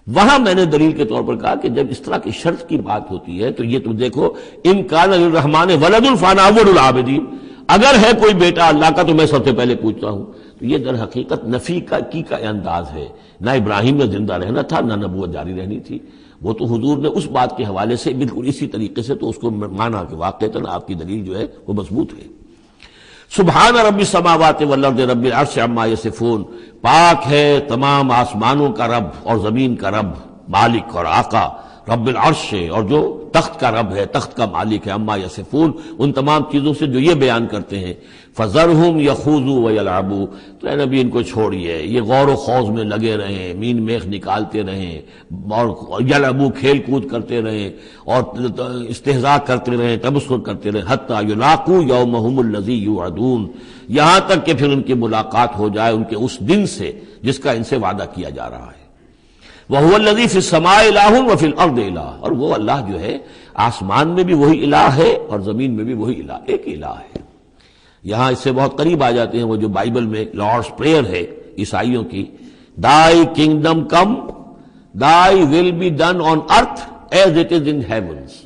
S1: وہاں میں نے دلیل کے طور پر کہا کہ جب اس طرح کی شرط کی بات ہوتی ہے تو یہ تم دیکھو، ان کان للرحمن ولد فانا اول العابدین، اگر ہے کوئی بیٹا اللہ کا تو میں سب سے پہلے پوچھتا ہوں. تو یہ در حقیقت نفی کا انداز ہے. نہ ابراہیم میں زندہ رہنا تھا، نہ نبوت جاری رہنی تھی. وہ تو حضور نے اس بات کے حوالے سے بالکل اسی طریقے سے تو اس کو مانا کہ واقعتاً آپ کی دلیل جو ہے وہ مضبوط ہے. سبحان رب السماوات والارض رب العرش عما یصفون. پاک ہے تمام آسمانوں کا رب اور زمین کا رب، مالک اور آقا، رب العرش ہے، اور جو تخت کا رب ہے، تخت کا مالک ہے، عما یصفون، ان تمام چیزوں سے جو یہ بیان کرتے ہیں. فذرہم یخوضوا ویلعبوا. تو اے نبی ان کو چھوڑیے، یہ غور و خوض میں لگے رہیں، مین میخ نکالتے رہیں، اور یلعبوا کھیل کود کرتے رہیں، اور استہزاء کرتے رہیں، تبصر کرتے رہیں، حتی یلاقوا یومہم الذی یوعدون، یہاں تک کہ پھر ان کی ملاقات ہو جائے ان کے اس دن سے جس کا ان سے وعدہ کیا جا رہا ہے. وَهُوَ الَّذِي فِي السَّمَاءِ إِلَٰهٌ وَفِي الْأَرْضِ إِلَٰهٌ. اور وہ اللہ جو ہے آسمان میں بھی وہی الہ ہے اور زمین میں بھی وہی الہ، ایک الہ ہے. یہاں اس سے بہت قریب آ جاتے ہیں وہ جو بائبل میں لارڈس پریئر ہے عیسائیوں کی، Thy kingdom come, Thy will be done on earth as it is in heavens.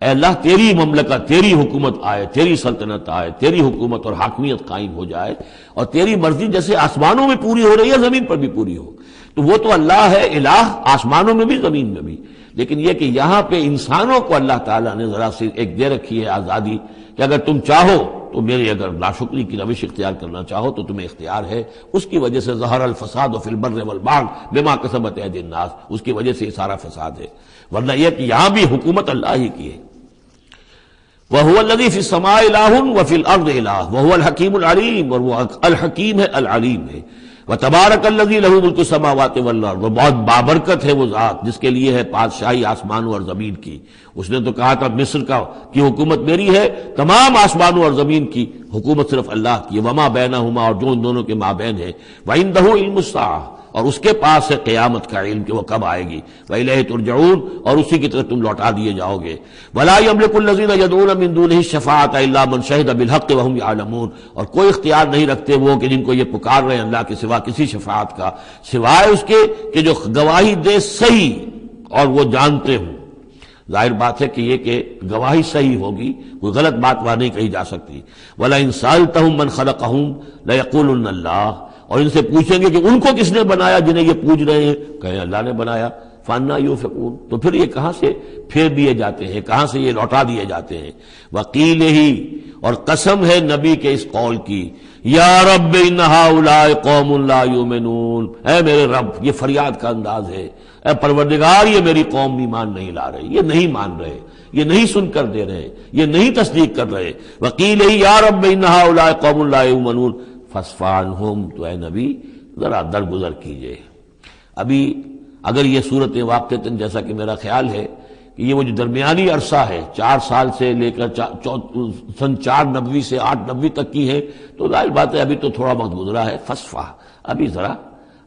S1: اے اللہ تیری مملکت، تیری حکومت آئے، تیری سلطنت آئے، تیری حکومت اور حاکمیت قائم ہو جائے، اور تیری مرضی جیسے آسمانوں میں پوری ہو رہی ہے زمین پر بھی پوری ہو. تو وہ تو اللہ ہے الہ، آسمانوں میں بھی زمین میں بھی. لیکن یہ کہ یہاں پہ انسانوں کو اللہ تعالیٰ نے ذرا سی ایک دے رکھی ہے آزادی کہ اگر تم چاہو تو میری اگر ناشکری کی روش اختیار کرنا چاہو تو تمہیں اختیار ہے. اس کی وجہ سے ظہر الفساد فی البر والبحر بما کسبت ایدی الناس، اس کی وجہ سے یہ سارا فساد ہے. ورنہ یہ کہ یہاں بھی حکومت اللہ ہی کی ہے. وَهُوَ الَّذِي فِي السَّمَاءِ إِلَٰهٌ وَفِي الْأَرْضِ إِلَٰهٌ وَهُوَ الْحَكِيمُ الْعَلِيمُ. اور وہ الحکیم ہے، العلیم ہے. وَتَبَارَكَ الَّذِي لَهُ مُلْكُ السَّمَاوَاتِ وَالْأَرْضِ. وہ بہت بابرکت ہے وہ ذات جس کے لیے ہے بادشاہی آسمانوں اور زمین کی. اس نے تو کہا تھا مصر کی حکومت میری ہے، تمام آسمانوں اور زمین کی حکومت صرف اللہ کی ہے. وَمَا بَيْنَهُمَا، اور جو ان دونوں کے مابین ہے. وَعِندَهُ عِلْمُ السَّاعَةِ، اور اس کے پاس ہے قیامت کا علم کہ وہ کب آئے گی. وَإِلَيْهِ تُرْجَعُونَ، اور اسی کی طرف تم لوٹا دیے جاؤ گے. وَلَا يَمْلِكُ الَّذِينَ يَدْعُونَ مِن دُونِهِ الشَّفَاعَةَ إِلَّا مَن شَهِدَ بِالْحَقِّ وَهُمْ يَعْلَمُونَ. اور کوئی اختیار نہیں رکھتے وہ کہ جن کو یہ پکار رہے ہیں اللہ کے سوا کسی شفاعت کا، سوائے اس کے کہ جو گواہی دے صحیح اور وہ جانتے ہوں. ظاہر بات ہے کہ یہ کہ گواہی صحیح ہوگی، کوئی غلط بات وہاں نہیں کہی جا سکتی. وَلَئِن سَأَلْتَهُم مَّن خَلَقَهُم لَيَقُولُنَّ اللَّهُ. اور ان سے پوچھیں گے کہ ان کو کس نے بنایا جنہیں یہ پوچھ رہے ہیں، کہیں اللہ نے بنایا. فَأَنَّىٰ يُؤْفَكُونَ. تو پھر یہ کہاں سے پھیر دیے جاتے ہیں، کہاں سے یہ لوٹا دیے جاتے ہیں. وَقِيلِهِ، اور قسم ہے نبی کے اس قول کی، یا رب ان ہؤلاء قوم لا یؤمنون. اے میرے رب، یہ فریاد کا انداز ہے، اے پروردگار یہ میری قوم ایمان نہیں لا رہے، یہ نہیں مان رہے، یہ نہیں سن کر دے رہے، یہ نہیں تصدیق کر رہے. وَقِيلِهِ یا رب ان ہؤلاء قوم لا یؤمنون فاصفح عنہم. تو اے نبی ذرا درگزر کیجئے. ابھی اگر یہ صورت واقعتاً جیسا کہ میرا خیال ہے کہ یہ وہ جو درمیانی عرصہ ہے 4 سال سے لے کر سن 490 سے 890 تک کی ہے، تو ظاہر بات ہے ابھی تو تھوڑا وقت گزرا ہے. فاصفح، ابھی ذرا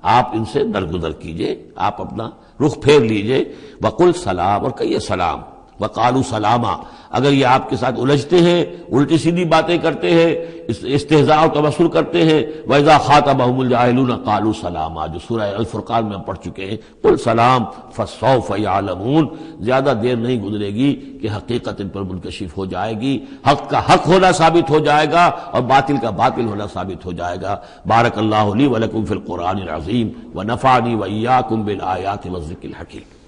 S1: آپ ان سے درگزر کیجئے، آپ اپنا رخ پھیر لیجئے. وقل سلام، اور کہیے سلام. وقالوا سلاما، اگر یہ آپ کے ساتھ الجھتے ہیں، الٹی سیدھی باتیں کرتے ہیں، استہزاء اور تبصر کرتے ہیں، وَإِذَا خَاطَبَهُمُ الْجَاهِلُونَ قَالُوا سَلَامًا، جو سورہ الفرقان میں ہم پڑھ چکے ہیں، قُلْ سلام فَسَوْفَ يَعْلَمُونَ، زیادہ دیر نہیں گزرے گی کہ حقیقت ان پر منکشف ہو جائے گی، حق کا حق ہونا ثابت ہو جائے گا اور باطل کا باطل ہونا ثابت ہو جائے گا۔ بارک اللہ لی ولکم فی القرآن العظیم ونفعنی وإیاکم بالآیات والذکر الحکیم۔